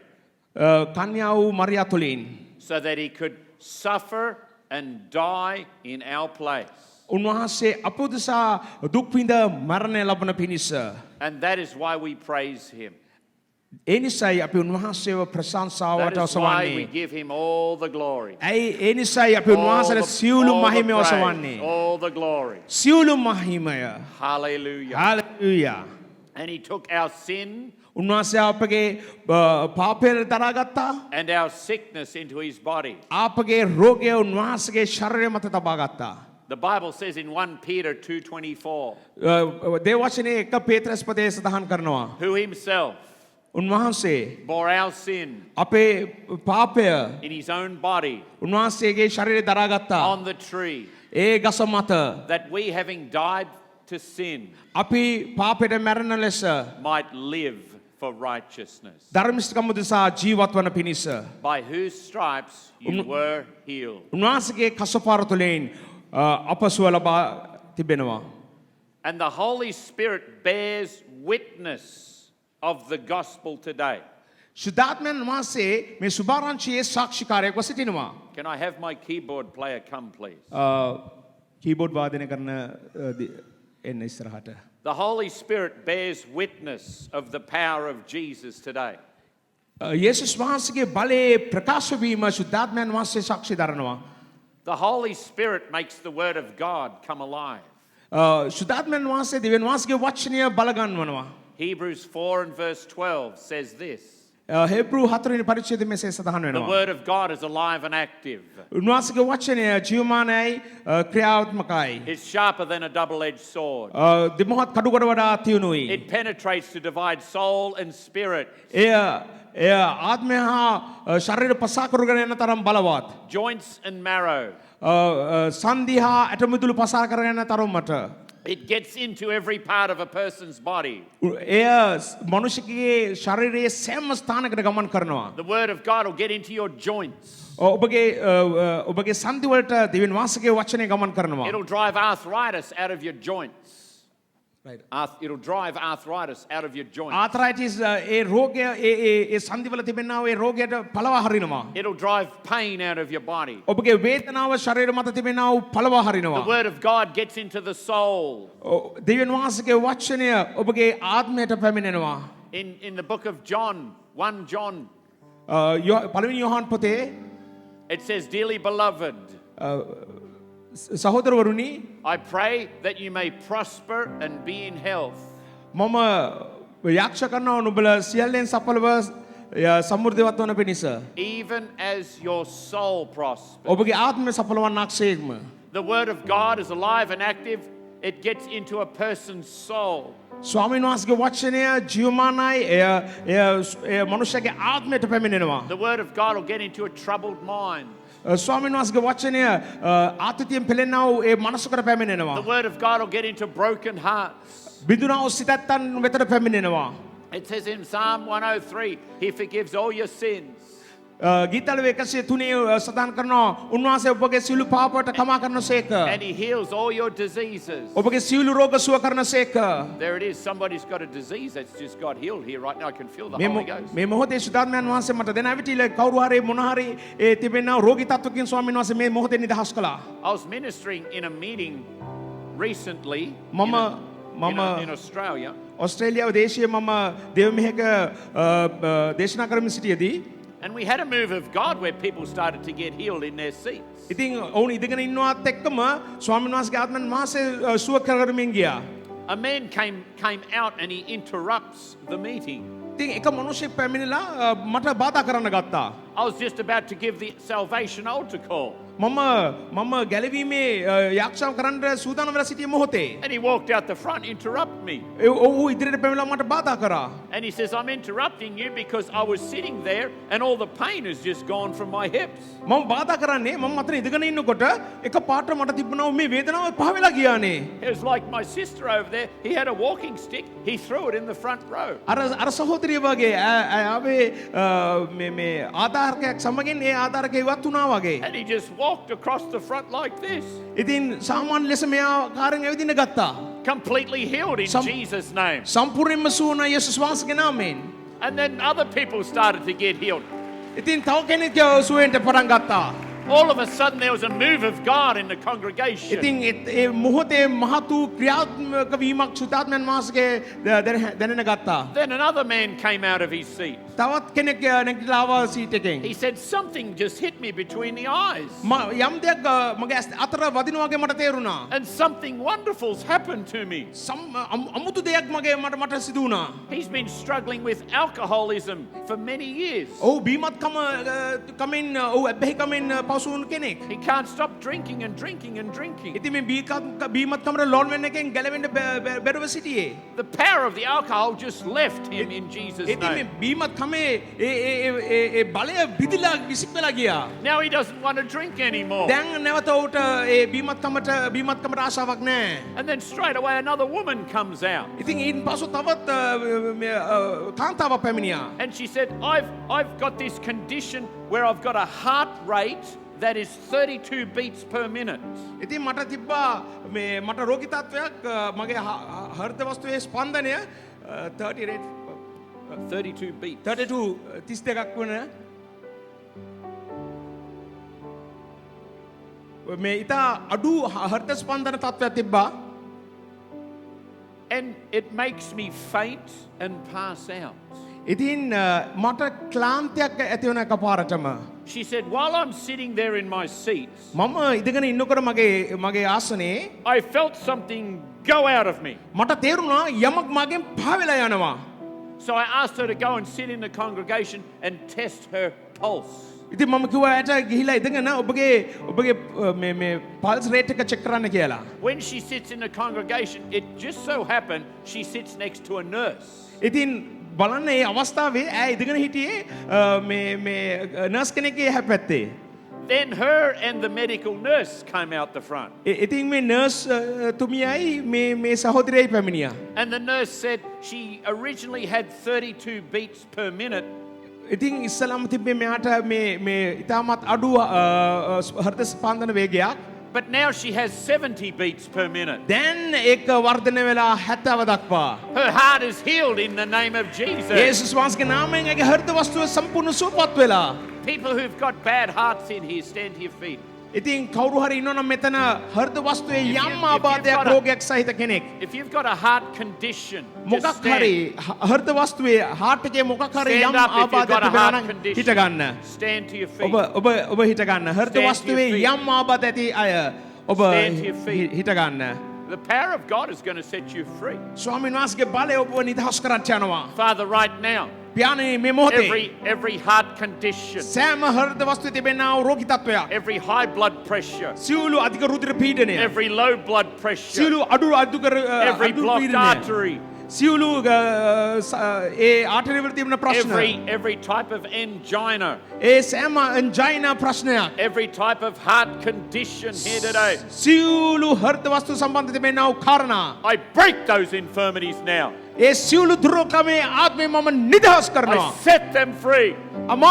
S2: කන්‍යා වූ මරියා තුළින්
S1: so that he could suffer and die in our place.
S2: උන්වහන්සේ අප උදෙසා දුක් විඳ මරණය ලබන පිණිස.
S1: And that is why we praise him.
S2: ඒ නිසායි අපි උන්වහන්සේව ප්‍රශංසාවට
S1: That is why we
S2: ඔසවන්නේ.
S1: give him all the glory.
S2: ඇයි ඒ නිසායි අපි උන්වහන්සේට සියලු මහිමය ඔසවන්නේ.
S1: all the glory.
S2: සියලු මහිමය.
S1: Hallelujah.
S2: Hallelujah.
S1: And he took our sin
S2: උන්වහන්සේ අපගේ පාපය දරාගත්තා.
S1: and our sickness into his body.
S2: අපගේ රෝගය උන්වහන්සේගේ ශරීරය මත තබා ගත්තා.
S1: The Bible says in 1 Peter 2:24,
S2: දේවචනයේ 1 පේත්‍රස් පදයේ සඳහන් කරනවා.
S1: who himself
S2: උන්වහන්සේ
S1: bore our sin
S2: අපේ පාපය
S1: in his own body
S2: උන්වහන්සේගේ ශරීරය දරාගත්තා.
S1: on the tree,
S2: ඒ ගස මත
S1: that we, having died to sin,
S2: අපි පාපයට මැරෙන ලෙස
S1: might live for righteousness,
S2: ධර්මිෂ්ඨකම දෙසා ජීවත් වන පිණිස
S1: by whose stripes you were healed.
S2: උන්වහන්සේගේ කසපාර තුළින් අප සුව ලබා තිබෙනවා.
S1: And the Holy Spirit bears witness of the gospel today.
S2: ශුද්ධාත්මයන් වහන්සේ මේ සුභාරංචියේ සාක්ෂිකාරයෙක්ව සිටිනවා.
S1: Can I have my keyboard player come, please?
S2: Keyboard වාදනය කරන එන්න ඉස්සරහට.
S1: The Holy Spirit bears witness of the power of Jesus today.
S2: යේසුස් වහන්සේගේ බලයේ ප්‍රකාශ වීම ශුද්ධාත්මයන් වහන්සේ සාක්ෂි දරනවා.
S1: The Holy Spirit makes the Word of God come alive.
S2: ශුද්ධාත්මයන් වහන්සේ දෙවියන් වහන්සේගේ වචනය බලගන්වනවා.
S1: Hebrews 4 and verse 12 says this:
S2: හේබ්‍රු 4 වෙනි පරිච්ඡේදයේ මෙසේ සඳහන්
S1: the
S2: වෙනවා.
S1: Word of God is alive and active.
S2: උන්වහන්සේගේ වචනය ජීවමානයි ක්‍රියාත්මකයි.
S1: It's sharper than a double-edged sword.
S2: දෙමොහත් කඩුගොඩ වඩා තියුණුයි.
S1: It penetrates to divide soul and spirit,
S2: එය ආත්මය හා ශරීර පසා කරගෙන යන තරම් බලවත්.
S1: joints and marrow.
S2: සන්ධි හා ඇටමිදුළු පසා කරගෙන යන තරමට.
S1: It gets into every part of a person's body.
S2: එය මනුෂ්‍යගේ ශරීරයේ සෑම ස්ථානකට ගමන් කරනවා.
S1: The Word of God will get into your joints.
S2: ඔබගේ සන්ධි වලට දෙවියන් වහන්සේගේ වචනය ගමන් කරනවා.
S1: It'll drive arthritis out of your joints. It'll drive arthritis out of your joints.
S2: Arthritis ඒ රෝගය ඒ සන්ධි වල තිබෙනා ඒ රෝගයට පළවා හරිනවා.
S1: It'll drive pain out of your body.
S2: ඔබගේ වේදනාව ශරීර මත තිබෙනා වූ පළවා හරිනවා.
S1: The Word of God gets into the soul.
S2: දෙවියන් වහන්සේගේ වචනය ඔබගේ ආත්මයට පැමිණෙනවා.
S1: In the book of John, 1 John,
S2: පළවෙනි යොහන් පොතේ
S1: it says, "Dearly beloved,
S2: සහෝදරවරුනි
S1: I pray that you may prosper and be in health,
S2: මම යාක්ෂ කරනවා නුඹලා සියල්ලෙන් සඵලව සමෘද්ධිවත් වන පිණිස.
S1: even as your soul prospers."
S2: ඔබගේ ආත්මය සඵලවන්නක්සේක්ම.
S1: The Word of God is alive and active. It gets into a person's soul.
S2: ස්වාමීන් වහන්සේගේ වචනය ජීවමානයි එය මනුෂ්‍යගේ ආත්මයට පැමිණෙනවා.
S1: The Word of God will get into a troubled mind.
S2: ස්වාමීන් වහන්සේගේ වචනය ආතතියෙන් පෙළෙනා වූ ඒ මනසකට පැමිණෙනවා.
S1: The Word of God will get into broken hearts.
S2: බිඳුනා වූ සිතැත්තන් වෙතට පැමිණෙනවා.
S1: It says in Psalm 103, He forgives all your sins.
S2: ගීතල 103 සඳහන් කරනවා උන්වහන්සේ ඔබගේ සියලු පාපවලට කමා කරනසේක.
S1: And He heals all your diseases.
S2: ඔබගේ සියලු රෝග සුව කරනසේක.
S1: There it is. Somebody's got a disease that's just got healed here right now. I can feel the Holy Ghost.
S2: මේ මොහොතේ ශුද්ධාත්මයන් වහන්සේ මට දෙන ඇවිටිල කවුරු හරි මොන හරි ඒ තිබෙනා රෝගී තත්ත්වකින් ස්වාමීන් වහන්සේ මේ මොහොතේ නිදහස් කළා.
S1: I was ministering in a meeting recently
S2: මම
S1: in Australia.
S2: ඔස්ට්‍රේලියාව දේශයේ මම දේව මෙහෙක දේශනා කරමින් සිටියේදී
S1: And we had a move of God where people started to get healed in their seats.
S2: ඉතින් ඔවුන් ඉඳගෙන ඉන්නවත් එක්කම ස්වාමීන් වහන්සේගේ ආත්මයන් වහන්සේ සුව කරමින් ගියා.
S1: A man came out and he interrupts the meeting.
S2: ඉතින් එක මිනිහෙක් පැමිණිලා මට බාධා කරන්න ගත්තා.
S1: I was just about to give the salvation altar call.
S2: මම ගැලවීමේ යාක්ෂාව කරන්න සූදානම් වෙලා සිටිය මොහොතේ
S1: And he walked out the front, interrupt me.
S2: ඔව් ඉදිරියට පැමිණලා මට බාධා කරා.
S1: And he says, I'm interrupting you because I was sitting there and all the pain has just gone from my hips.
S2: මම බාධා කරන්නේ මම අතන ඉඳගෙන ඉන්නකොට එක පාට මට තිබුණා මේ වේදනාව පහ වෙලා ගියානේ.
S1: It was like my sister over there. He had a walking stick. He threw it in the front row.
S2: අර සහෝදරිය වගේ ආවේ මේ ආධාරකයක් සමගින් ඒ ආධාරකය ඉවත් වුණා වගේ.
S1: And he just walked across the front like this.
S2: ඉතින් සාමාන්‍ය ලෙස මෙයා කාරෙන් ඇවිදින්න ගත්තා.
S1: Completely healed in Jesus' name.
S2: සම්පූර්ණයෙන්ම සුව වුණා යේසුස් වහන්සේගේ නාමයෙන්.
S1: And then other people started to get healed.
S2: ඉතින් තව කෙනෙක් සුව වෙන්න පටන් ගත්තා.
S1: All of a sudden there was a move of God in the congregation.
S2: ඉතින් ඒ මොහොතේ මහතු ක්‍රියාත්මක වීමක් සුතාත්මයන් වහන්සේගේ දැනෙන්න ගත්තා.
S1: Then another man came out of his seat.
S2: තවත් කෙනෙක් නැගිටලා ආවා සීට් එකෙන්.
S1: He said, something just hit me between the eyes.
S2: යම් දෙයක් මගේ ඇස් අතර වදිනා වගේ මට තේරුණා.
S1: And something wonderful's happened to me.
S2: අමුතු දෙයක් මට සිදු වුණා.
S1: He's been struggling with alcoholism for many years.
S2: ඔව් බීමත්කම කමින් ඔව් ඇබ්බැහි කමින් පසු වුණු කෙනෙක්.
S1: He can't stop drinking and drinking and drinking.
S2: ඉතින් මේ බීමත්කමට ලෝන් වෙන්න එකෙන් ගැලවෙන්න බැරුව සිටියේ.
S1: The power of the alcohol just left him in Jesus'
S2: ඉතින් මේ
S1: name.
S2: බීමත්කමේ ඒ බලය විදිලා විසිකලා ගියා.
S1: Now he doesn't want to drink anymore.
S2: දැන් නැවත උට ඒ බීමත්කමට ආශාවක් නැහැ.
S1: And then straight away another woman comes out.
S2: ඉතින් ඊන් පසු තවත් කාන්තාවක් පැමිණියා.
S1: And she said, I've got this condition where I've got a heart rate that is 32 beats per minute.
S2: ඉතින් මට තිබ්බා මේ මට රෝගී තත්වයක් මගේ හෘද වස්තුවේ ස්පන්දනය 30 rate
S1: 32 beats.
S2: 32ක් වුණ මේ ඉතා අඩු හෘද ස්පන්දන තත්වයක් තිබ්බා.
S1: And it makes me faint and pass out.
S2: ඉතින් මට ක්ලාන්තයක් ඇති වෙන එකපාරටම.
S1: She said, while I'm sitting there in my seat,
S2: මම ඉඳගෙන ඉන්නකොට මගේ ආසනේ
S1: I felt something go out of me.
S2: මට තේරුණා යමක් මගෙන් පහවෙලා යනවා.
S1: So I asked her to go and sit in the congregation and test her pulse.
S2: ඉතින් මම කිව්වා ඇයට ගිහිලා ඉඳගෙන ඔබගේ මේ පල්ස් රේට් එක චෙක් කරන්න කියලා.
S1: When she sits in the congregation, it just so happened she sits next to a nurse.
S2: ඉතින් බලන්න ඒ අවස්ථාවේ ඇය ඉඳගෙන හිටියේ මේ නර්ස් කෙනෙක්ගේ එහා පැත්තේ.
S1: Then her and the medical nurse came out the front.
S2: ඉතින් මේ නර්ස් තුමියයි මේ සහෝදරයයි පැමිණියා.
S1: And the nurse said she originally had 32 beats per minute.
S2: ඉතින් ඉස්සලම තිබ්බේ මෙයාට මේ ඉතාමත් අඩු හෘද ස්පන්දන වේගයක්.
S1: But now she has 70 beats per minute.
S2: දැන් ඒක වර්ධනය වෙලා 70 දක්වා.
S1: Her heart is healed in the name of Jesus.
S2: යේසුස් වහන්සේගේ නාමයෙන් ඒගේ හෘද වස්තුව සම්පූර්ණ සුවපත් වෙලා.
S1: People who've got bad hearts in here, stand to your feet.
S2: ඉතින් කවුරු හරි ඉන්නවනම් මෙතන හෘද වස්තුවේ
S1: If
S2: යම්
S1: you've
S2: ආබාධයක්
S1: got a-
S2: රෝගයක් සහිත කෙනෙක්.
S1: If you've got a heart condition, just
S2: මොකක් හරි
S1: stand.
S2: හෘද වස්තුවේ හાર્ට් එකේ මොකක් හරි
S1: Stand
S2: යම්
S1: up if you've
S2: ආබාධයක්
S1: got a
S2: තිබෙනවා
S1: heart
S2: නම්
S1: condition.
S2: හිට ගන්න.
S1: Stand to your feet.
S2: ඔබ හිට ගන්න. හෘද
S1: Stand to
S2: වස්තුවේ
S1: your feet.
S2: යම් ආබාධ ඇති අය ඔබ
S1: Stand to your feet.
S2: හිට ගන්න.
S1: The power of God is going to set you free.
S2: ස්වාමීන් වහන්සේගේ බලය ඔබව නිදහස් කරන්න යනවා.
S1: Father, right now,
S2: පියාණනි මේ මොහොතේ
S1: every heart condition,
S2: සෑම හෘද වස්තුවේ තිබෙනා වූ රෝගී තත්වයක්,
S1: every high blood pressure,
S2: සියලු අධික රුධිර පීඩනය,
S1: every low blood pressure,
S2: සියලු
S1: every blocked artery,
S2: සියලු ඒ ආටරි වල තිබෙන ප්‍රශ්න,
S1: every type of angina,
S2: ඒ සෑම ඇන්ජයිනා ප්‍රශ්නයක්,
S1: every type of heart condition here today.
S2: සියලු හෘද වස්තු සම්බන්ධ තිබෙනා වූ කාරණා,
S1: I break those infirmities now.
S2: ඒ සියලු දුර්ලභකමේ ආත්මේ මම නිදහස් කරනවා.
S1: I set them free.
S2: මම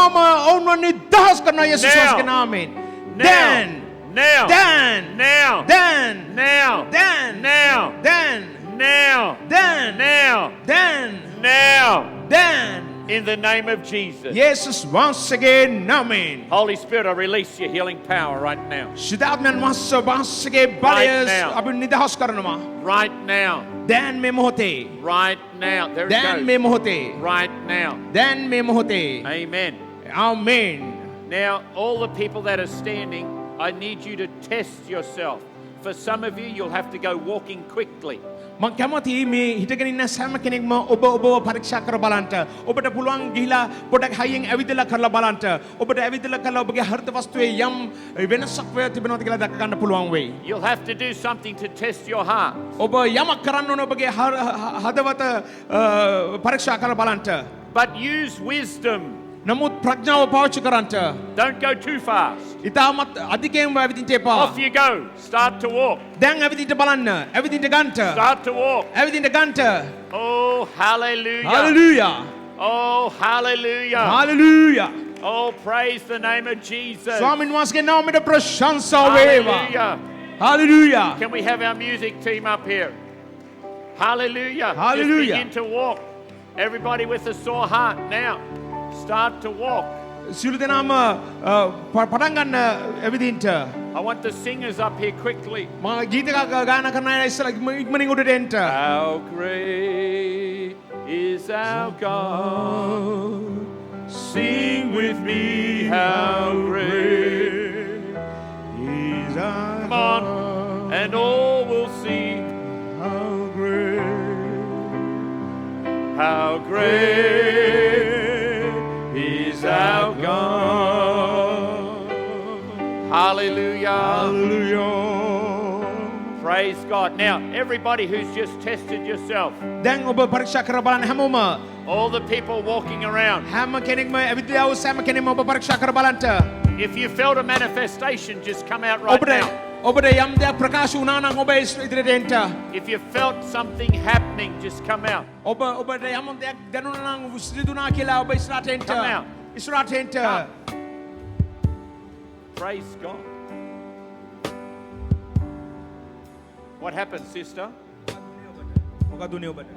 S2: ඔවුන්ව නිදහස් කරනවා යේසුස් වහන්සේගේ නාමයෙන්. Then
S1: Now.
S2: Then
S1: Now.
S2: Then
S1: Now.
S2: Then
S1: Now.
S2: Then
S1: Now.
S2: Then
S1: Now.
S2: Then
S1: Now.
S2: Then
S1: In the name of Jesus.
S2: යේසුස් වහන්සේගේ නාමයෙන්
S1: Holy Spirit, I release your healing power right now.
S2: ශුද්ධාත්මයන් වහන්සේගේ බලය
S1: Right now.
S2: අපි නිදහස් කරනවා.
S1: Right now.
S2: දැන් මේ මොහොතේ
S1: Right now. There
S2: දැන්
S1: it
S2: මේ
S1: goes.
S2: මොහොතේ
S1: Right now.
S2: දැන් මේ මොහොතේ
S1: Amen.
S2: ආමේන්.
S1: Now, all the people that are standing, I need you to test yourself. For some of you, you'll have to go walking quickly.
S2: මම කැමතියි මේ හිටගෙන ඉන්න සෑම කෙනෙක්ම ඔබව පරීක්ෂා කර බලන්න. ඔබට පුළුවන් ගිහිලා පොඩක් හයියෙන් ඇවිදලා කරලා බලන්න. ඔබට ඇවිදලා කරලා ඔබගේ හෘද වස්තුවේ යම් වෙනසක් වේ තිබෙනවද කියලා දැක ගන්න පුළුවන් වෙයි.
S1: You'll have to do something to test your heart.
S2: ඔබ යමක් කරන්න ඕන ඔබගේ හදවත පරීක්ෂා කරලා බලන්න.
S1: But use wisdom.
S2: නමුත් ප්‍රඥාව පාවිච්චි කරන්න.
S1: Don't go too fast.
S2: ඉතාමත් අධිකයෙන්ම ඇවිදින්න එපා.
S1: Off you go. Start to walk.
S2: දැන් ඇවිදින්න බලන්න. ඇවිදින්න ගන්නට.
S1: Start to walk.
S2: ඇවිදින්න ගන්නට.
S1: Oh, hallelujah.
S2: Hallelujah.
S1: Oh, hallelujah.
S2: Hallelujah.
S1: Oh, praise the name of Jesus.
S2: ස්වාමීන් වහන්සේගේ නාමයට ප්‍රශංසා වේවා.
S1: Hallelujah.
S2: Hallelujah.
S1: Can we have our music team up here? Hallelujah.
S2: Hallelujah.
S1: Just begin to walk. Everybody with a sore heart now. Start to walk.
S2: සියලු දෙනාම පටන් ගන්න ඇවිදින්න.
S1: I want the singers up here quickly.
S2: මම ගීත ගායනා කරන අය ඉස්සලා ඉක්මනින් උඩට එන්න.
S1: How great is our God. Sing with me how great.
S2: is our
S1: Come on.
S2: God.
S1: And all will see
S2: How great.
S1: how great is our God. Hallelujah.
S2: Hallelujah.
S1: Praise God. Now, everybody who's just tested yourself,
S2: දැන් ඔබ පරීක්ෂා කර බලන්න හැමෝම
S1: all the people walking around,
S2: හැම කෙනෙක්ම ඇවිදලා වූ සෑම කෙනෙක්ම ඔබ පරීක්ෂා කර බලන්න.
S1: if you felt a manifestation, just come out right
S2: ඔබට
S1: now.
S2: ඔබට යම් දෙයක් ප්‍රකාශ වුණා නම් ඔබ ඉදිරියට එන්න.
S1: If you felt something happening, just come out.
S2: ඔබට යම් දෙයක් දැනුණා නම් සිදුනා කියලා ඔබ ඉස්සරහට එන්න.
S1: Come out.
S2: ඉස්සරහට එන්න.
S1: Come. Praise God. What happened, sister?
S2: මොකද උනේ ඔබට?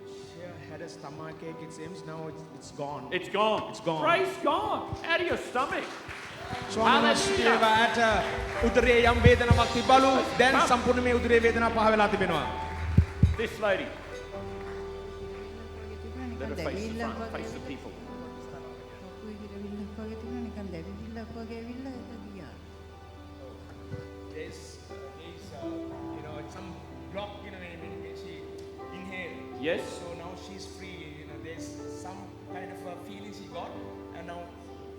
S2: She had a stomach ache, it seems. Now it's gone.
S1: It's gone.
S2: It's gone.
S1: Praise God. Out of your stomach.
S2: ස්වාමීන් වහන්සේට උදරයේ යම් වේදනාවක් තිබලු දැන්
S1: Come.
S2: සම්පූර්ණ මේ උදරයේ වේදනාව පහ වෙලා තිබෙනවා.
S1: This lady. Let her face the front, face the people.
S2: There's you know some block when she inhaled.
S1: Yes.
S2: So now she's free. There's some kind of a feeling she got, and now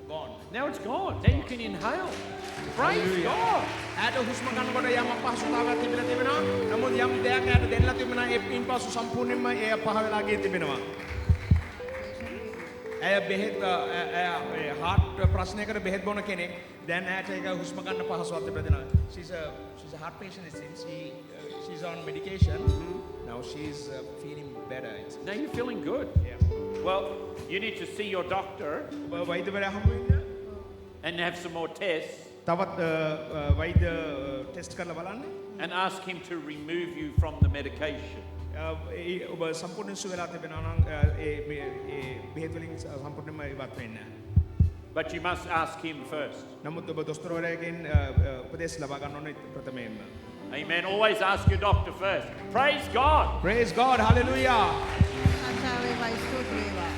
S2: gone.
S1: Now it's gone. Now you can inhale. Praise God.
S2: ඇයට හුස්ම ගන්නකොට යම් අපහසුතාවයක් තිබිලා තිබෙනවා. නමුත් යම් දෙයක් ඇයට දෙන්නලා තිබෙනවා. ඒ ඉන්පසු සම්පූර්ණයෙන්ම ඒ පහ වෙලා ගියේ තිබෙනවා. ඇය බෙහෙත් heart ප්‍රශ්නයකට බෙහෙත් බොන කෙනෙක්. දැන් ඇයට ඒක හුස්ම ගන්න පහසුවක් තිබෙලා දෙනවා. She's a heart patient, it seems. She's on medication. Now she's feeling better.
S1: Now you're feeling good.
S2: Yeah.
S1: Well, you need to see your doctor
S2: ඔබ වෛද්‍යවරයා හමු වෙන්න.
S1: and have some more tests
S2: තවත් වෛද්‍ය ටෙස්ට් කරලා බලන්න.
S1: and ask him to remove you from the medication.
S2: ඔබ සම්පූර්ණ සුව වෙලා තිබෙනවා නම් ඒ බෙහෙත් වලින් සම්පූර්ණයෙන්ම ඉවත් වෙන්න.
S1: But you must ask him first.
S2: නමුත් ඔබ දොස්තරවරයාගෙන් උපදෙස් ලබා ගන්න ඕනේ ප්‍රථමයෙන්ම.
S1: Amen. Always ask your doctor first. Praise God.
S2: Praise God. Hallelujah.
S4: ආශාවේ වයිස්තුත් වේවා.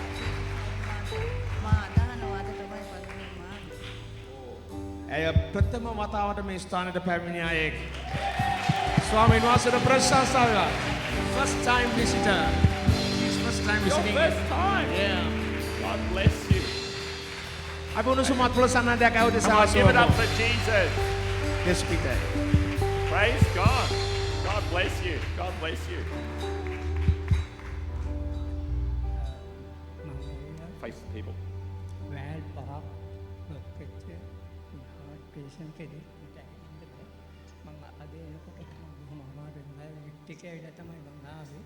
S4: මා අදහනවා අද තමයි පළවෙනි මාර්ගය.
S2: ඇය ප්‍රථම වතාවට මේ ස්ථානයට පැමිණි අයෙක්. ස්වාමීන් වහන්සේට ප්‍රශංසා වේවා. First time visitor. She's first time
S1: Your
S2: visiting.
S1: first time.
S2: Yeah.
S1: God bless you.
S2: අපි උණුසුමත් ප්‍රසන්න දෙයක් ඇවුද
S1: Come on, give it up for Jesus.
S2: Yes, Peter.
S1: Praise God. God bless you. God bless you. Face the people.
S5: වැල් පහක් නොක්කෙච්ච heart patient කෙනෙක් මට ඇහින්න බෑ. මම අද එනකොට බොහොම අමාරුයි. මම ලිෆ්ට් එකේ ඇවිල්ලා තමයි මම ආවේ.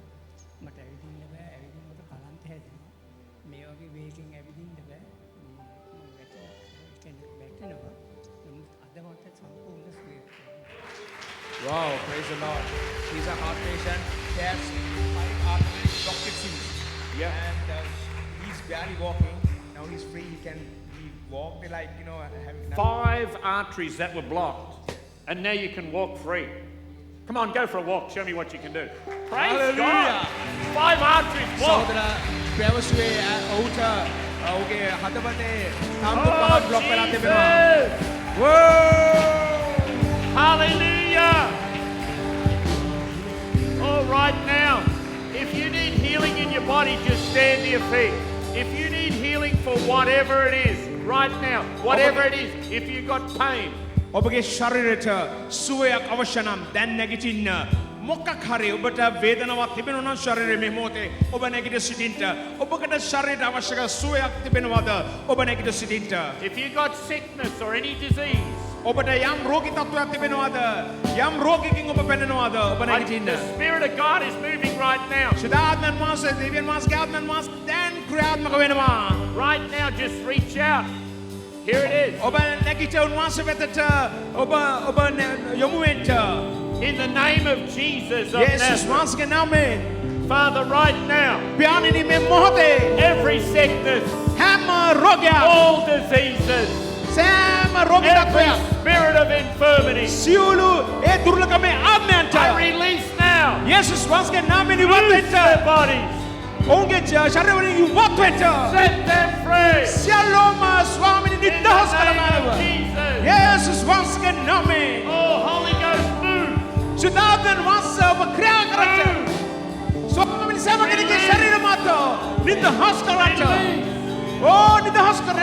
S5: මට ඇවිදින්න බෑ. ඇවිදිනකොට කලන්ත හැදෙනවා. මේ වගේ වේගෙන් ඇවිදින්න බෑ. මම වැටෙනවා. නමුත් අද මට සම්පූර්ණ සුවයක්.
S2: Wow, praise the Lord. He's a heart patient. He has 5 arteries blocked, it seems.
S1: Yeah.
S2: And he's barely walking. Now he's free. He walked like, having nothing.
S1: 5 arteries that were blocked, and now you can walk free. Come on, go for a walk. Show me what you can do. Praise
S2: Hallelujah.
S1: God. 5 arteries blocked.
S2: සහෝදර පැවසුවේ ඔහුට ඔහුගේ හදවතේ තම්බු
S1: Oh,
S2: පහක් block වෙලා තිබෙනවා.
S1: Jesus.
S2: Whoa!
S1: Hallelujah. All right now, if you need healing in your body, just stand to your feet. If you need healing for whatever it is, right now, whatever it is, if you got pain,
S2: ඔබගේ ශරීරයට සුවයක් අවශ්‍ය නම් දැන් නැගිටින්න. මොකක් හරි ඔබට වේදනාවක් තිබෙනවා නම් ශරීරයේ මේ මොහොතේ ඔබ නැගිට සිටින්න. ඔබකට ශරීරයට අවශ්‍ය සුවයක් තිබෙනවද? ඔබ නැගිට සිටින්න.
S1: if you got sickness or any disease,
S2: ඔබට යම් රෝගී තත්ත්වයක් තිබෙනවද? යම් රෝගයකින් ඔබ පැනනවද? ඔබ නැගිටින්න.
S1: the Spirit of God is moving right now.
S2: සදාත්මන් වහන්සේ දෙවියන් වහන්සේගේ ආත්මන් වහන්සේ දැන් ක්‍රියාත්මක වෙනවා.
S1: Right now, just reach out. Here it is.
S2: ඔබ නැගිට උන්වහන්සේ වෙතට ඔබ යොමු වෙන්න.
S1: In the name of Jesus of
S2: යේසුස්
S1: Nazareth.
S2: වහන්සේගේ නාමයෙන්
S1: Father, right now,
S2: පියාණෙනි මේ මොහොතේ
S1: every sickness,
S2: හැම රෝගයක්
S1: all diseases,
S2: සෑම රෝගී
S1: every
S2: තත්ත්වයක්
S1: spirit of infirmity,
S2: සියලු ඒ දුර්ලභමේ ආත්මයන්ට
S1: I release now now.
S2: යේසුස් වහන්සේගේ නාමයෙන් ඉවත්
S1: Loose
S2: වෙන්න.
S1: their bodies.
S2: ඔවුන්ගේ ශරීරවලින් ඉවත් වෙන්න.
S1: Set them free.
S2: සියලුම ස්වාමීනි
S1: In the
S2: නිදහස්
S1: name
S2: කරනවා.
S1: of Jesus.
S2: යේසුස් වහන්සේගේ නාමයෙන්
S1: Oh, Holy Ghost, move.
S2: සුදාදන් වහන්සේ ඔබ ක්‍රියා කරන්න. ස්වාමීනි සමගිනගේ ශරීර මත නිදහස් කරන්න. ඕ නිදහස් කරන්න.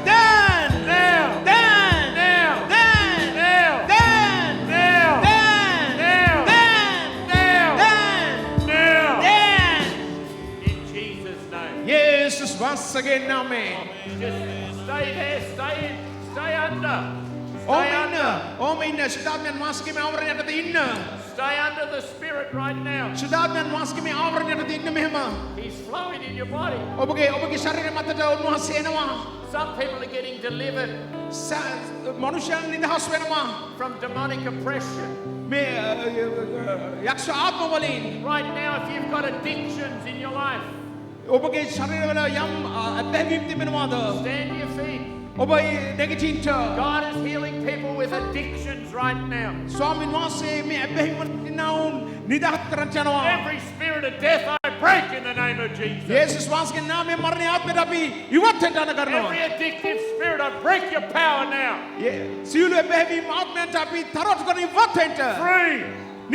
S2: දැන්
S1: Now.
S2: දැන්
S1: Now.
S2: දැන්
S1: Now.
S2: දැන්
S1: Now.
S2: දැන්
S1: Now.
S2: දැන්
S1: Now.
S2: දැන්
S1: Now.
S2: දැන්
S1: In Jesus' name.
S2: යේසුස් වහන්සේගේ නාමයෙන්
S1: Just stay there. Stay under.
S2: ඕම
S1: Stay
S2: ඉන්න
S1: under.
S2: ඕම ඉන්න සුදාදන් වහන්සේගේ ආවරණය යටතේ ඉන්න
S1: Stay under the Spirit right now.
S2: සුදාදන් වහන්සේගේ ආවරණය යටතේ ඉන්න මෙහෙම
S1: He's flowing in your body.
S2: ඔබගේ ශරීරය මතට උන්වහන්සේ එනවා
S1: Some people are getting delivered
S2: මනුෂ්‍යයන් නිදහස් වෙනවා
S1: from demonic oppression.
S2: මේ යක්ෂ ආත්ම වලින්
S1: Right now, if you've got addictions in your life,
S2: ඔබගේ ශරීරවල යම් අත්දැකීම් තිබෙනවාද
S1: stand to your feet.
S2: ඔබ නැගිටින්න
S1: God is healing people with addictions right now.
S2: ස්වාමීන් වහන්සේ මේ අත්දැකීම් වලින් ඉන්නවුන් නිදහස් කරන්න යනවා
S1: Every spirit of death, I break in the name of Jesus.
S2: යේසුස් වහන්සේගේ නාමයෙන් මරණ ආත්මයට අපි ඉවත් වෙන්න කරනවා
S1: Every addictive spirit, I break your power now.
S2: සියලු අත්දැකීම් ආත්මයට අපි තරොත් කරන ඉවත් වෙන්න
S1: Free.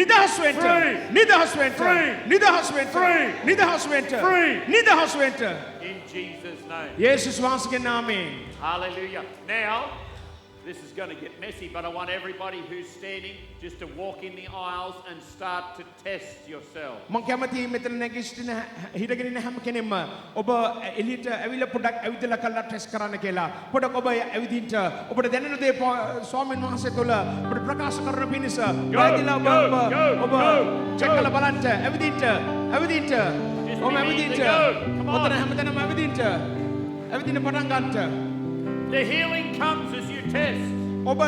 S2: නිදහස් වෙන්න
S1: Free.
S2: නිදහස් වෙන්න
S1: Free.
S2: නිදහස් වෙන්න
S1: Free.
S2: නිදහස් වෙන්න
S1: Free.
S2: නිදහස් වෙන්න
S1: In Jesus' name.
S2: යේසුස් වහන්සේගේ නාමයෙන්
S1: Hallelujah. Now, this is going to get messy, but I want everybody who's standing just to walk in the aisles and start to test yourself.
S2: මම කැමති මෙතන නැගිටින හිටගෙන ඉන්න හැම කෙනෙක්ම ඔබ එළියට ඇවිල්ලා පොඩක් ඇවිදලා කළා ටෙස්ට් කරන්න කියලා. පොඩක් ඔබ ඇවිදින්න ඔබට දැනෙන දේ ස්වාමීන් වහන්සේ තුළ ඔබට ප්‍රකාශ කරන පිණිස ඇවිදලා ඔබ චෙක් කරලා බලන්න ඇවිදින්න ඔබ ඇවිදින්න ඔතන හැමතැනම ඇවිදින්න පටන් ගන්නට
S1: The healing comes as you test.
S2: ඔබ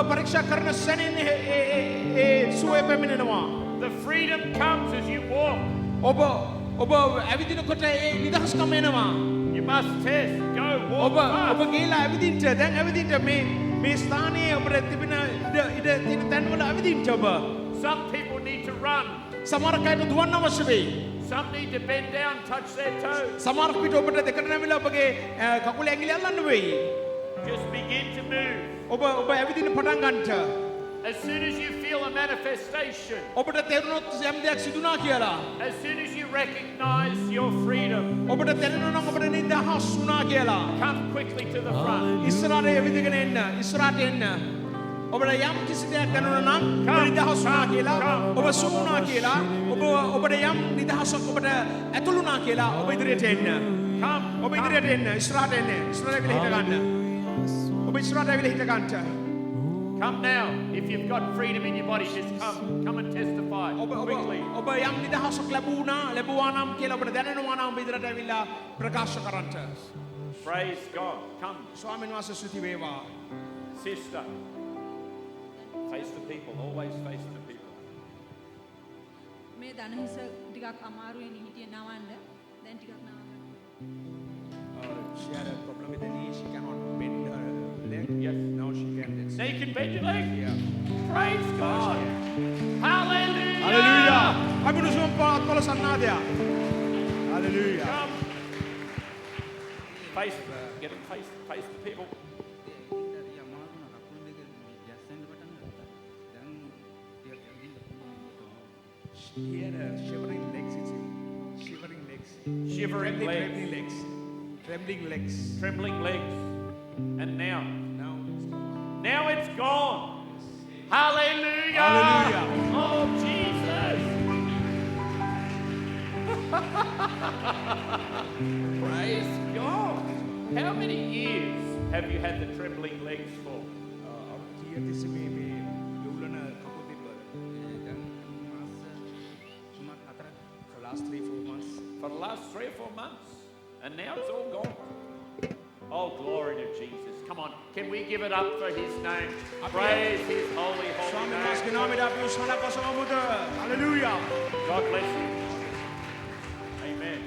S2: පරීක්ෂා කරන සැනින් ඒ සුවය පැමිණෙනවා.
S1: The freedom comes as you walk.
S2: ඔබ ඇවිදිනකොට ඒ නිදහස්කම එනවා.
S1: You must test. Go walk
S2: ඔබ
S1: fast.
S2: ගිහලා ඇවිදින්න දැන් ඇවිදින්න මේ ස්ථානයේ ඔබට තිබෙන ඉඩ තියෙන තැන්වල ඇවිදින්න ඔබ.
S1: Some people need to run.
S2: සමහර අයට දුවන්න අවශ්‍ය වෙයි.
S1: Some need to bend down, touch their toes.
S2: සමහර විට ඔබට දෙකට නැවිලා ඔබගේ කකුල ඇඟිලි අල්ලන්න වෙයි.
S1: Just begin to move.
S2: ඔබ ඇවිදින්න පටන් ගන්නට.
S1: As soon as you feel a manifestation,
S2: ඔබට තේරුණොත් යම් දෙයක් සිදුනා කියලා.
S1: as soon as you recognize your freedom,
S2: ඔබට තේරෙනවා නම් ඔබට නිදහස් වුණා කියලා.
S1: come quickly to the front.
S2: ඉස්සරහට ඇවිදගෙන එන්න. ඉස්සරහට එන්න. ඔබට යම් කිසි දෙයක් දැනුණා නම් ඔබ නිදහස් වුණා කියලා, ඔබ සුමුණා කියලා, ඔබට යම් නිදහසක් ඔබට ඇතුළුණා කියලා ඔබ ඉදිරියට එන්න.
S1: Come.
S2: ඔබ ඉදිරියට එන්න. ඉස්සරහට එන්න. ඉස්සරහට ඇවිල්ලා හිට ගන්න. ඔබ ඉස්සරහට ඇවිල්ලා හිට ගන්න.
S1: Come now. If you've got freedom in your body, just come and testify quickly.
S2: ඔබ යම් නිදහසක් ලැබුවා නම් කියලා ඔබට දැනෙනවා නම් ඔබ ඉදිරියට ඇවිල්ලා ප්‍රකාශ කරන්න.
S1: Praise God. Come,
S2: ස්වාමීන් වහන්සේ ස්තුති වේවා.
S1: sister. Face the people. Always face the people.
S4: මේ දනහිස ටිකක් අමාරුවෙන් හිටියේ නවන්න. දැන් ටිකක් නවන්න.
S2: She had a problem with the knee. She cannot bend her leg.
S1: Yes.
S2: Now she can.
S1: Now you can bend your leg.
S2: Yeah.
S1: Praise God. Hallelujah.
S2: Hallelujah. Kami nusumpah sanadya. Hallelujah.
S1: Come. Face the people.
S2: He had a shivering legs. It's shivering legs.
S1: Shivering legs.
S2: Trembling legs. Trembling legs.
S1: Trembling legs. And now.
S2: Now.
S1: Now it's gone. Hallelujah.
S2: Hallelujah.
S1: Oh, Jesus. Praise God. How many years have you had the trembling legs for?
S2: For last 3-4 months.
S1: For the last 3 or 4 months. And now it's all gone. Oh, glory to Jesus. Come on. Can we give it up for his name? Praise his holy, holy name.
S2: Hallelujah.
S1: God bless you. Amen.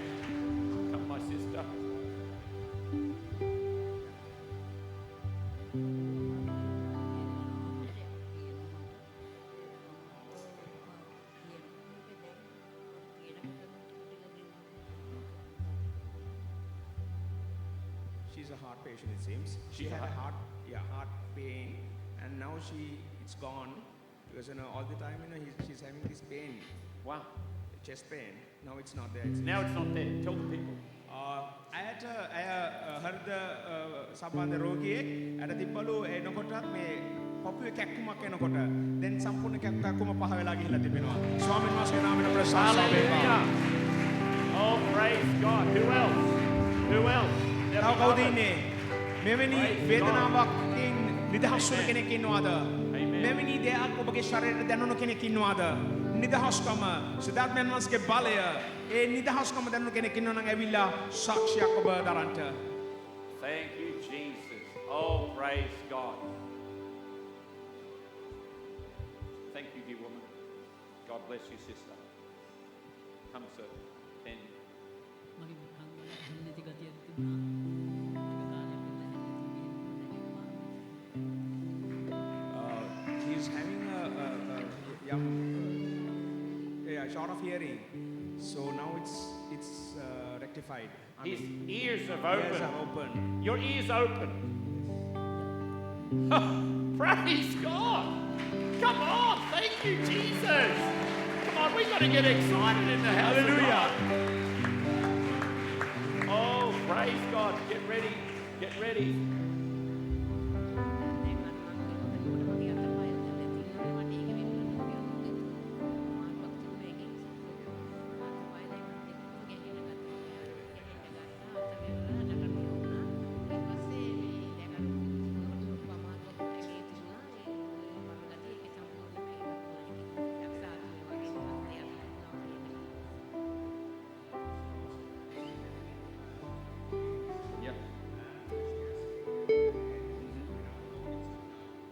S1: Come, my sister.
S2: a heart patient, it seems. She had a heart pain, and now it's gone because all the time she's having this pain,
S1: Wow.
S2: chest pain. Now it's not there. It's
S1: Now it's not there. Tell the people.
S2: ඇයට හෘද සම්බන්ධ රෝගියෙක් ඇට තිබ්බලු එනකොටත් මේ පපුවේ කැක්කුමක් එනකොට දැන් සම්පූර්ණ කැක්කුම පහ වෙලා ගිහිල්ලා තිබෙනවා. ස්වාමීන් වහන්සේගේ නාමයෙන් ප්‍රශංසා වේවා.
S1: Hallelujah. Oh, praise God. Who else? Who else? There
S2: තව
S1: we
S2: කවුද
S1: go.
S2: ඉන්නේ? මෙවැනි වේදනාවකින් නිදහස් වෙන කෙනෙක් ඉන්නවද? මෙවැනි දෙයක් ඔබගේ ශරීරයට දැනුණු කෙනෙක් ඉන්නවද? නිදහස්කම සිතාත්මයන් වහන්සේගේ බලය ඒ නිදහස්කම දැනුණු කෙනෙක් ඉන්නවා නම් ඇවිල්ලා සාක්ෂියක් ඔබ දරන්න.
S1: Thank you, Jesus. Oh, praise God. Thank you, dear woman. God bless you, sister. Come, sir. And
S6: මගේ කන් වල ඇහෙන්නේ නැති ගතියක් තිබුණා. ටික කාලයක් ඉඳලා ඇහෙන්නේ
S2: He's having a young short of hearing, so now it's rectified.
S1: his ears have
S2: ears
S1: opened.
S2: are open.
S1: Your ears open. Praise God. Come on. Thank you, Jesus. Come on, we've got to get excited in the house.
S2: Hallelujah.
S1: Of God. Oh, praise God. Get ready. Get ready. Yeah.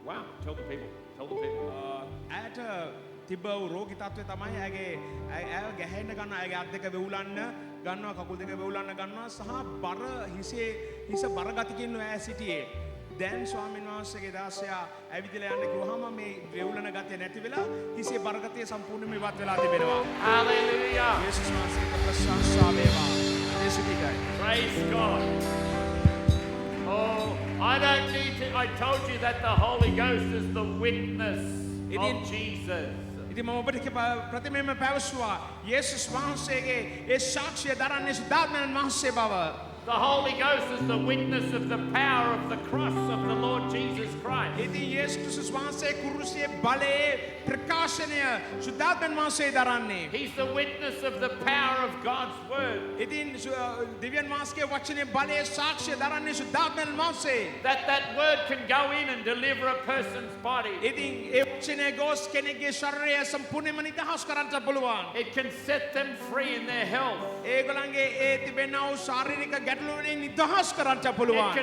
S1: Wow. Tell the people. Tell the people.
S2: ඇයට තිබ්බ වූ රෝගී තත්ත්වය තමයි ඇය ගැහෙන්න ගන්නවා, ඇගේ අත් දෙක වෙවුලන්න ගන්නවා, කකුල් දෙක වෙවුලන්න ගන්නවා සහ බර හිස බර ගතිකින් ඇය සිටියේ. දැන් ස්වාමීන් වහන්සේගේ දාසයා ඇවිදලා යන්න කිව්වහම මේ වෙවුලන ගතිය නැති වෙලා හිසේ බර ගතිය සම්පූර්ණයෙන්ම ඉවත් වෙලා තිබෙනවා.
S1: Hallelujah.
S2: යේසුස් වහන්සේට ප්‍රශංසා වේවා. යේසුටිකයි.
S1: Praise God. Oh, I don't need to. I told you that the Holy Ghost is the witness
S2: It
S1: of
S2: is-
S1: Jesus.
S2: ඉතින් මම ඔබට ප්‍රථමයෙන්ම පැවසුවා යේසුස් වහන්සේගේ ඒ සාක්ෂිය දරන්නේ සුදාත්මයන් වහන්සේ බව.
S1: The Holy Ghost is the witness of the power of the cross of the Lord Jesus Christ.
S2: ඉතින් යේසුස් ක්‍රිස්තුස් වහන්සේ කුරුසියේ බලයේ ප්‍රකාශනය සුදාත්මයන් වහන්සේ දරන්නේ.
S1: He's the witness of the power of God's word.
S2: ඉතින් දිව්‍යන් වහන්සේගේ වචනේ බලයේ සාක්ෂිය දරන්නේ සුදාත්මයන් වහන්සේ.
S1: That word can go in and deliver a person's body.
S2: ඉතින් ඒ වචනේ ගොස් කෙනෙක්ගේ ශරීරය සම්පූර්ණයෙන්ම නිදහස් කරන්න පුළුවන්.
S1: It can set them free in their health.
S2: ඒගොල්ලන්ගේ ඒ තිබෙනා වූ ශාරීරික ගැටලු වලින් නිදහස් කරන්න පුළුවන්.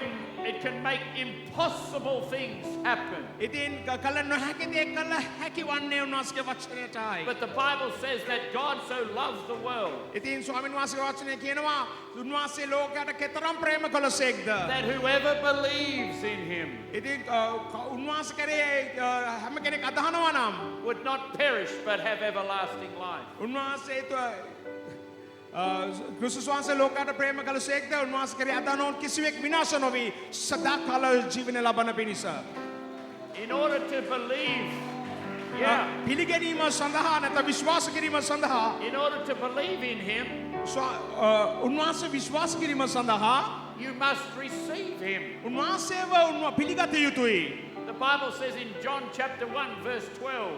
S1: It can make impossible things happen.
S2: ඉතින් කල නොහැකි දේ කල හැකි වන්නේ උන්වහන්සේගේ වචනයටයි.
S1: But the Bible says that God so loves the world
S2: ඉතින් ස්වාමීන් වහන්සේගේ වචනේ කියනවා උන්වහන්සේ ලෝකයට කෙතරම් ප්‍රේම කළසේක්ද.
S1: that whoever believes in him
S2: ඉතින් උන්වහන්සේ කරේ හැම කෙනෙක් අදහනවා නම්
S1: would not perish but have everlasting life.
S2: උන්වහන්සේ ක්‍රිස්තුස් වහන්සේ ලෝකයට ප්‍රේම කළසේක්ද උන්වහන්සේ කරේ අදහනොත් කිසිවෙක් විනාශ නොවි සදාකාල ජීවන ලබන පිණිස.
S1: In order to believe, yeah,
S2: පිළිගැනීම සඳහා නැත්නම් විශ්වාස කිරීම සඳහා
S1: in order to believe in him,
S2: උන්වහන්සේ විශ්වාස කිරීම සඳහා
S1: you must receive him.
S2: උන්වහන්සේව පිළිගත යුතුයි.
S1: The Bible says in John chapter 1 verse 12,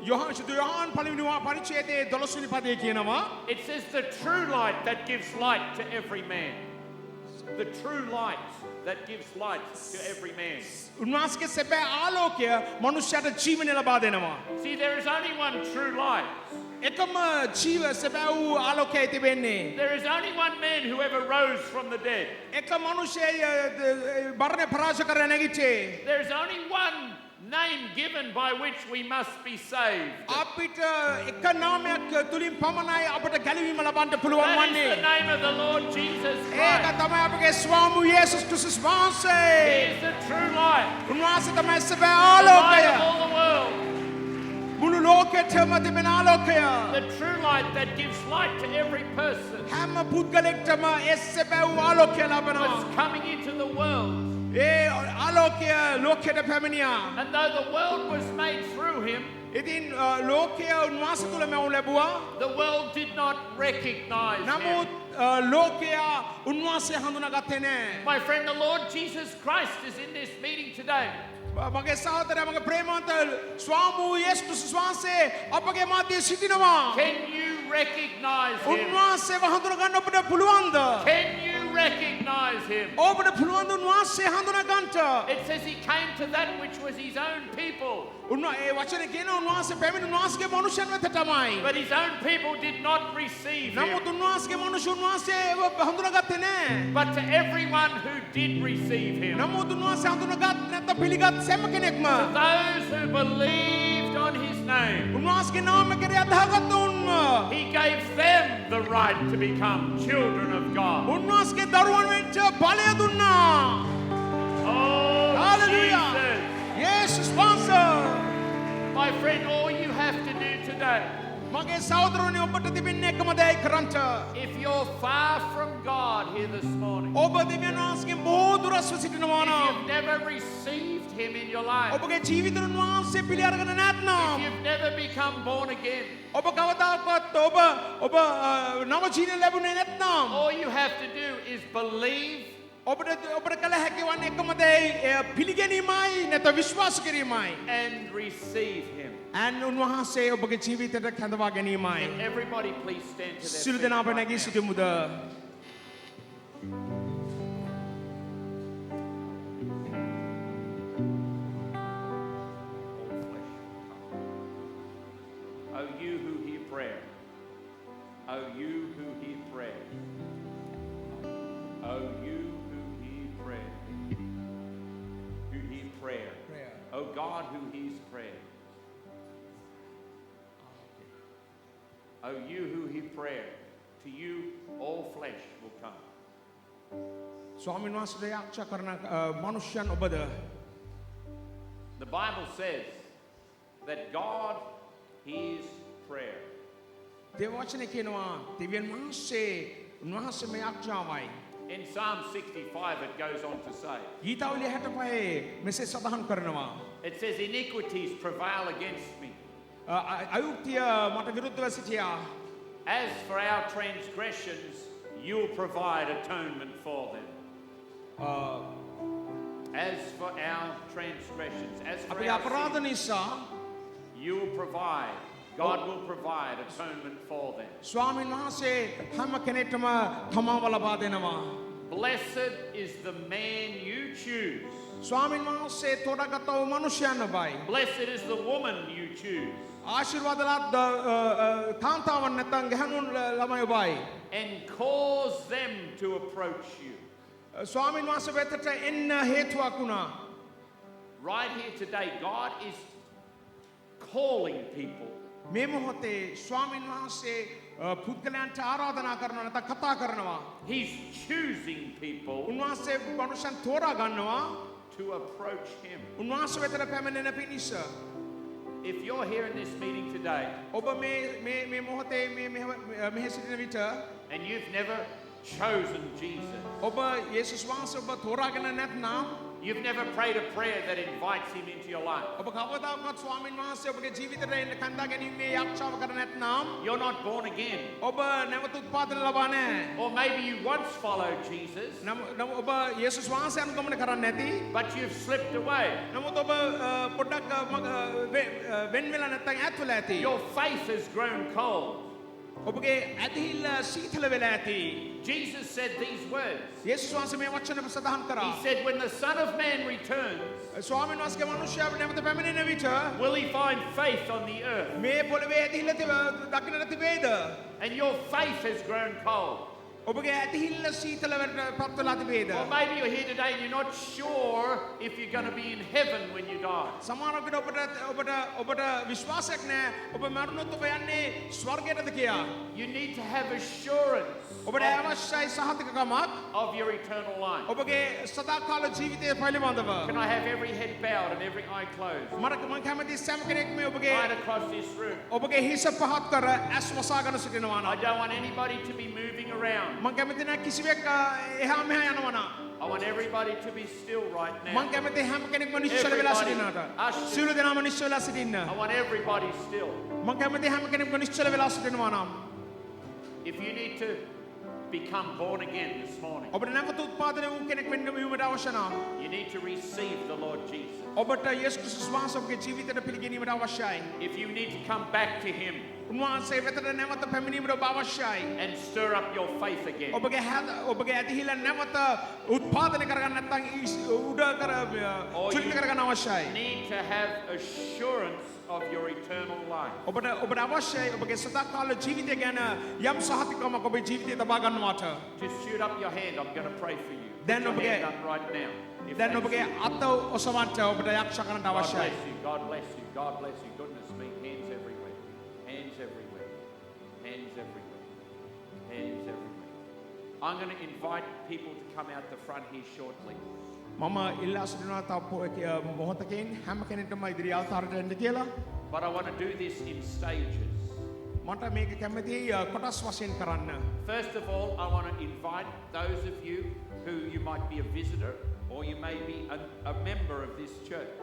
S2: Yohan පළවෙනි පරිච්ඡේදයේ 12 වෙනි පදයේ කියනවා
S1: it says the true light that gives light to every man. The true light that gives light to every man.
S2: උන්වහන්සේගේ සැබෑ ආලෝකය මනුෂ්‍යයට ජීවනය ලබා දෙනවා.
S1: See, there is only one true light.
S2: එකම ජීව සැබෑ වූ ආලෝකයයි තිබෙන්නේ.
S1: There is only one man who ever rose from the dead.
S2: එක මනුෂ්‍යය මරණය පරාජය කර නැගිටේ.
S1: There is only one name given by which we must be saved.
S2: අපිට එක නාමයක් තුලින් පමණයි අපට ගැලවීම ලබන්න පුළුවන්
S1: That is
S2: වන්නේ.
S1: the name of the Lord Jesus
S2: ඒක
S1: Christ.
S2: තමයි අපගේ ස්වාමී යේසුස් ක්‍රිස්තුස්
S1: He
S2: වහන්සේ.
S1: is the true light.
S2: උන්වහන්සේ තමයි සැබෑ
S1: The light
S2: ආලෝකය.
S1: of all the world.
S2: මුළු ලෝකය ලෝකෙටම තිබෙන ආලෝකය
S1: the true light that gives light to every person,
S2: හැම පුද්ගලෙක්ටම එස්සෙබැව් ආලෝකය ලබනවා.
S1: was coming into the world.
S2: ඒ ආලෝකය ලෝකෙට පැමිණියා.
S1: And though the world was made through him,
S2: ඉතින් ලෝකය උන්වහන්සේ තුළ මැව් ලැබුවා.
S1: the world did not recognize him.
S2: නමුත් ලෝකයා උන්වහන්සේ හඳුනාගත්තේ නැහැ.
S1: My friend, the Lord Jesus Christ is in this meeting today.
S2: මගේ සහෝදරයා මගේ ප්‍රේමවන්ත ස්වාමී යේසුස් වහන්සේ අපගේ මැදේ සිටිනවා.
S1: Can you recognize him?
S2: උන්වහන්සේව හඳුනා ගන්න ඔබට පුළුවන්ද?
S1: Can you recognize him?
S2: ඔබට පුළුවන්ද උන්වහන්සේ හඳුනා ගන්නට?
S1: It says he came to that which was his own people,
S2: ඒ වචනේ කියන උන්වහන්සේ පැමිණ උන්වහන්සේගේ මනුෂ්‍යයන් වෙත තමයි.
S1: but his own people did not receive him.
S2: නමුත් උන්වහන්සේගේ මනුෂ්‍ය උන්වහන්සේව හඳුනාගත්තේ නැහැ.
S1: But to everyone who did receive him,
S2: නමුත් උන්වහන්සේ හඳුනාගත් නැත්නම් පිළිගත් සෑම කෙනෙක්ම
S1: those who believed on his name,
S2: උන්වහන්සේගේ නාමය කෙරෙහි අදහගත්තුන්ම
S1: he gave them the right to become children of God.
S2: උන්වහන්සේගේ දරුවන් වෙන්න බලය දුන්නා.
S1: Oh,
S2: Hallelujah.
S1: Jesus.
S2: යේසුස් වහන්සේ
S1: My friend, all you have to do today,
S2: මගේ සහෝදරවනි ඔබට තිබෙන්නේ එකම දෙයයි කරන්න.
S1: if you're far from God here this morning,
S2: ඔබ දෙවියන් වහන්සේගෙන් බොහෝ දුරස්ව සිටිනවා
S1: if
S2: නම්
S1: you've never received him in your life,
S2: ඔබගේ ජීවිතේ උන්වහන්සේ පිළි අරගෙන
S1: if
S2: නැත්නම්
S1: you've never become born again,
S2: ඔබ කවදාකවත් ඔබ නව ජීවිතය ලැබුණේ නැත්නම්
S1: all you have to do is believe
S2: ඔබට කළ හැකි වන්නේ එකම දෙයයි පිළිගැනීමයි නැත්නම් විශ්වාස කිරීමයි.
S1: and receive him.
S2: උන්වහන්සේ ඔබගේ ජීවිතයට කැඳවා ගැනීමයි.
S1: Everybody please stand to
S2: සියලු
S1: their
S2: දෙනා අප
S1: feet
S2: නැගී
S1: right now.
S2: සිටිමුද?
S1: Oh, you who hear prayer. Oh, you who hear prayer. Oh, you who hear prayer. Who hear prayer. Oh, God who hears prayer. Oh, you who hear prayer. To you all flesh will come.
S2: ස්වාමීන් වහන්සේ යාක්ෂා කරන මනුෂ්‍යයන් ඔබද?
S1: The Bible says that God hears prayer.
S2: දේව වචනේ කියනවා දෙවියන් වහන්සේ උන්වහන්සේ මේ යාක්ෂාවයි.
S1: In Psalm 65 it goes on to say,
S2: ගීතාවලිය 65 මෙසේ සඳහන් කරනවා.
S1: it says, iniquities prevail against me.
S2: අයුක්තිය මට විරුද්ධව සිටියා.
S1: As for our transgressions, you'll provide atonement for them. As for our transgressions, as for
S2: අපේ
S1: our
S2: අපරාධ
S1: sins,
S2: නිසා
S1: you'll provide. God will provide atonement for them.
S2: ස්වාමීන් වහන්සේ හැම කෙනෙක්ටම තමව ලබා දෙනවා.
S1: Blessed is the man you choose.
S2: ස්වාමීන් වහන්සේ තෝරාගත් වූ මනුෂ්‍යයන් ඔබයි.
S1: Blessed is the woman you choose.
S2: ආශිර්වාදලත් කාන්තාවන් නැත්නම් ගැහණුන් ළමයි ඔබයි.
S1: And cause them to approach you.
S2: ස්වාමීන් වහන්සේ වෙතට එන්න හේතුවක් වුණා.
S1: Right here today, God is calling people.
S2: මේ මොහොතේ ස්වාමීන් වහන්සේ පුද්ගලයන්ට ආරාධනා කරනවා නැත්නම් කතා කරනවා.
S1: He's choosing people
S2: උන්වහන්සේ මනුෂ්‍යයන් තෝරා ගන්නවා.
S1: to approach him.
S2: උන්වහන්සේ වෙතට පැමිණෙන පිණිස.
S1: If you're here in this meeting today
S2: ඔබ මේ මොහොතේ මෙහෙ සිටින විට
S1: and you've never chosen Jesus,
S2: ඔබ යේසුස් වහන්සේ ඔබ තෝරාගෙන නැත්නම්
S1: you've never prayed a prayer that invites him into your life,
S2: ඔබ කවදාකවත් ස්වාමීන් වහන්සේ ඔබගේ ජීවිතයට එන්න කන්දා ගැනීමේ යාක්ෂාව කර නැත්නම්
S1: you're not born again.
S2: ඔබ නැවත උත්පාදන ලබා නැහැ.
S1: Or maybe you once followed Jesus,
S2: ඔබ යේසුස් වහන්සේ අනුගමනය කරන්නේ නැති.
S1: but you've slipped away.
S2: නමුත් ඔබ පොඩ්ඩක් වෙන් වෙලා නැත්නම් ඈත් වෙලා ඇති.
S1: Your faith has grown cold.
S2: ඔබගේ ඇදහිල්ල සීතල වෙලා ඇති.
S1: Jesus said these words.
S2: යේසුස් වහන්සේ මේ වචන සඳහන් කරා.
S1: He said, when the Son of Man returns,
S2: ස්වාමීන් වහන්සේගේ මනුෂ්‍යයා නැවත පැමිණෙන විට
S1: will he find faith on the earth?
S2: මේ පොළවේ ඇදහිල්ල දකින්නට තිබේද?
S1: And your faith has grown cold.
S2: ඔබගේ ඇතිහිල්ල සීතලවට පත් වෙලා තිබේද?
S1: Or maybe you're here today and you're not sure if you're going to be in heaven when you die.
S2: සමහරවිට ඔබට විශ්වාසයක් නැහැ. ඔබ මරණොත් ඔබ යන්නේ ස්වර්ගයටද කියලා.
S1: You need to have assurance
S2: ඔබට අවශ්‍යයි සහතිකකමක්
S1: of your eternal life.
S2: ඔබගේ සදාකාල ජීවිතය පිළිබඳව.
S1: Can I have every head bowed and every eye closed?
S2: මම කැමති සෑම කෙනෙක්ම ඔබගේ
S1: Right across this room.
S2: ඔබගේ හිස පහත් කර ඇස් වසාගෙන සිටිනවා
S1: I
S2: නම්.
S1: don't want anybody to be moving around.
S2: මම කැමති නැහැ කිසිවෙක් එහා මෙහා යනවා නම්.
S1: I want everybody to be still right
S2: මම
S1: now.
S2: කැමති හැම කෙනෙක්ම නිශ්චල වෙලා සිටින්නට. සියලු දෙනාම නිශ්චල වෙලා සිටින්න.
S1: I want everybody still.
S2: මම කැමති හැම කෙනෙක්ම නිශ්චල වෙලා සිටිනවා නම්.
S1: If you need to become born again this morning,
S2: ඔබට නැවත උත්පාදනය වූ කෙනෙක් වෙන්න වීමට අවශ්‍ය නම්
S1: you need to receive the Lord Jesus.
S2: ඔබට යේසුස් ක්‍රිස්තුස් වහන්සේ ඔබගේ ජීවිතයට පිළිගැනීමට අවශ්‍යයි.
S1: If you need to come back to Him
S2: උන්වහන්සේ වෙතට නැවත පැමිණීමට ඔබ අවශ්‍යයි.
S1: and stir up your faith again,
S2: ඔබගේ ඇතිහිල්ල නැවත උත්පාදනය කරගන්න නැත්නම් උඩ කර චුරිත කරගන්න අවශ්‍යයි.
S1: need to have assurance of your eternal life.
S2: ඔබට අවශ්‍යයි ඔබගේ සදාකාල ජීවිතය ගැන යම් සහතිකමක් ඔබේ ජීවිතේ තබා ගන්නවට.
S1: Just shoot up your hand. I'm going to pray for you.
S2: Then
S1: Put your
S2: ඔබගේ-
S1: hand up right now. If
S2: දැන්
S1: that's
S2: ඔබගේ
S1: you.
S2: අත ඔසවන්න ඔබට යක්ෂ කරන්න
S1: God
S2: අවශ්‍යයි.
S1: bless you. God bless you. God bless you. Goodness me. Hands everywhere. Hands everywhere. Hands everywhere. Hands everywhere. I'm going to invite people to come out the front here shortly.
S2: මම ඉල්ලා සිටිනවා තව මොහොතකින් හැම කෙනෙක්ටම ඉදිරි අවතාරයට එන්න කියලා.
S1: But I want to do this in stages.
S2: මට මේක කැමතියි කොටස් වශයෙන් කරන්න.
S1: First of all, I want to invite those of you who you might be a visitor or you may be a member of this church.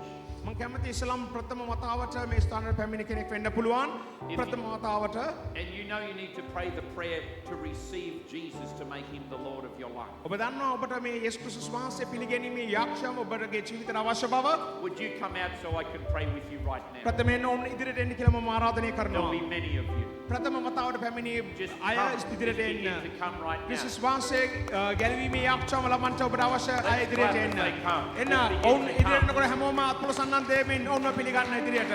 S2: මම කැමති ඉස්ලාම් ප්‍රථම වතාවට මේ ස්ථානයට පැමිණි කෙනෙක් වෙන්න පුළුවන්. ප්‍රථම වතාවට
S1: And you know you need to pray the prayer to receive Jesus to make him the Lord of your life.
S2: ඔබ දන්නවා ඔබට මේ යේසුස් ක්‍රිස්තුස් වහන්සේ පිළිගැනීමේ යක්ෂම ඔබගේ ජීවිතයට අවශ්‍ය බව.
S1: Would you come out so I can pray with you right now?
S2: ප්‍රථමයෙන් ඔවුන් ඉදිරියට එන්න කියලා මම ආරාධනය
S1: There'll
S2: කරනවා.
S1: be many of you.
S2: ප්‍රථම වතාවට පැමිණි
S1: Just
S2: අය
S1: come. Just
S2: ඉදිරියට
S1: begin
S2: එන්න.
S1: to come right now.
S2: ක්‍රිස්තුස් වහන්සේ ගැලවීමේ යක්ෂම ලබන්නට ඔබට අවශ්‍ය අය
S1: Let's
S2: ඉදිරියට
S1: clap as
S2: එන්න.
S1: they come.
S2: එන්න
S1: Just begin
S2: ඔවුන්
S1: to
S2: ඉදිරියට
S1: come.
S2: එනකොට හැමෝම අත්පොලසන්නන් දෙමින් ඔවුන්ව පිළිගන්න ඉදිරියට.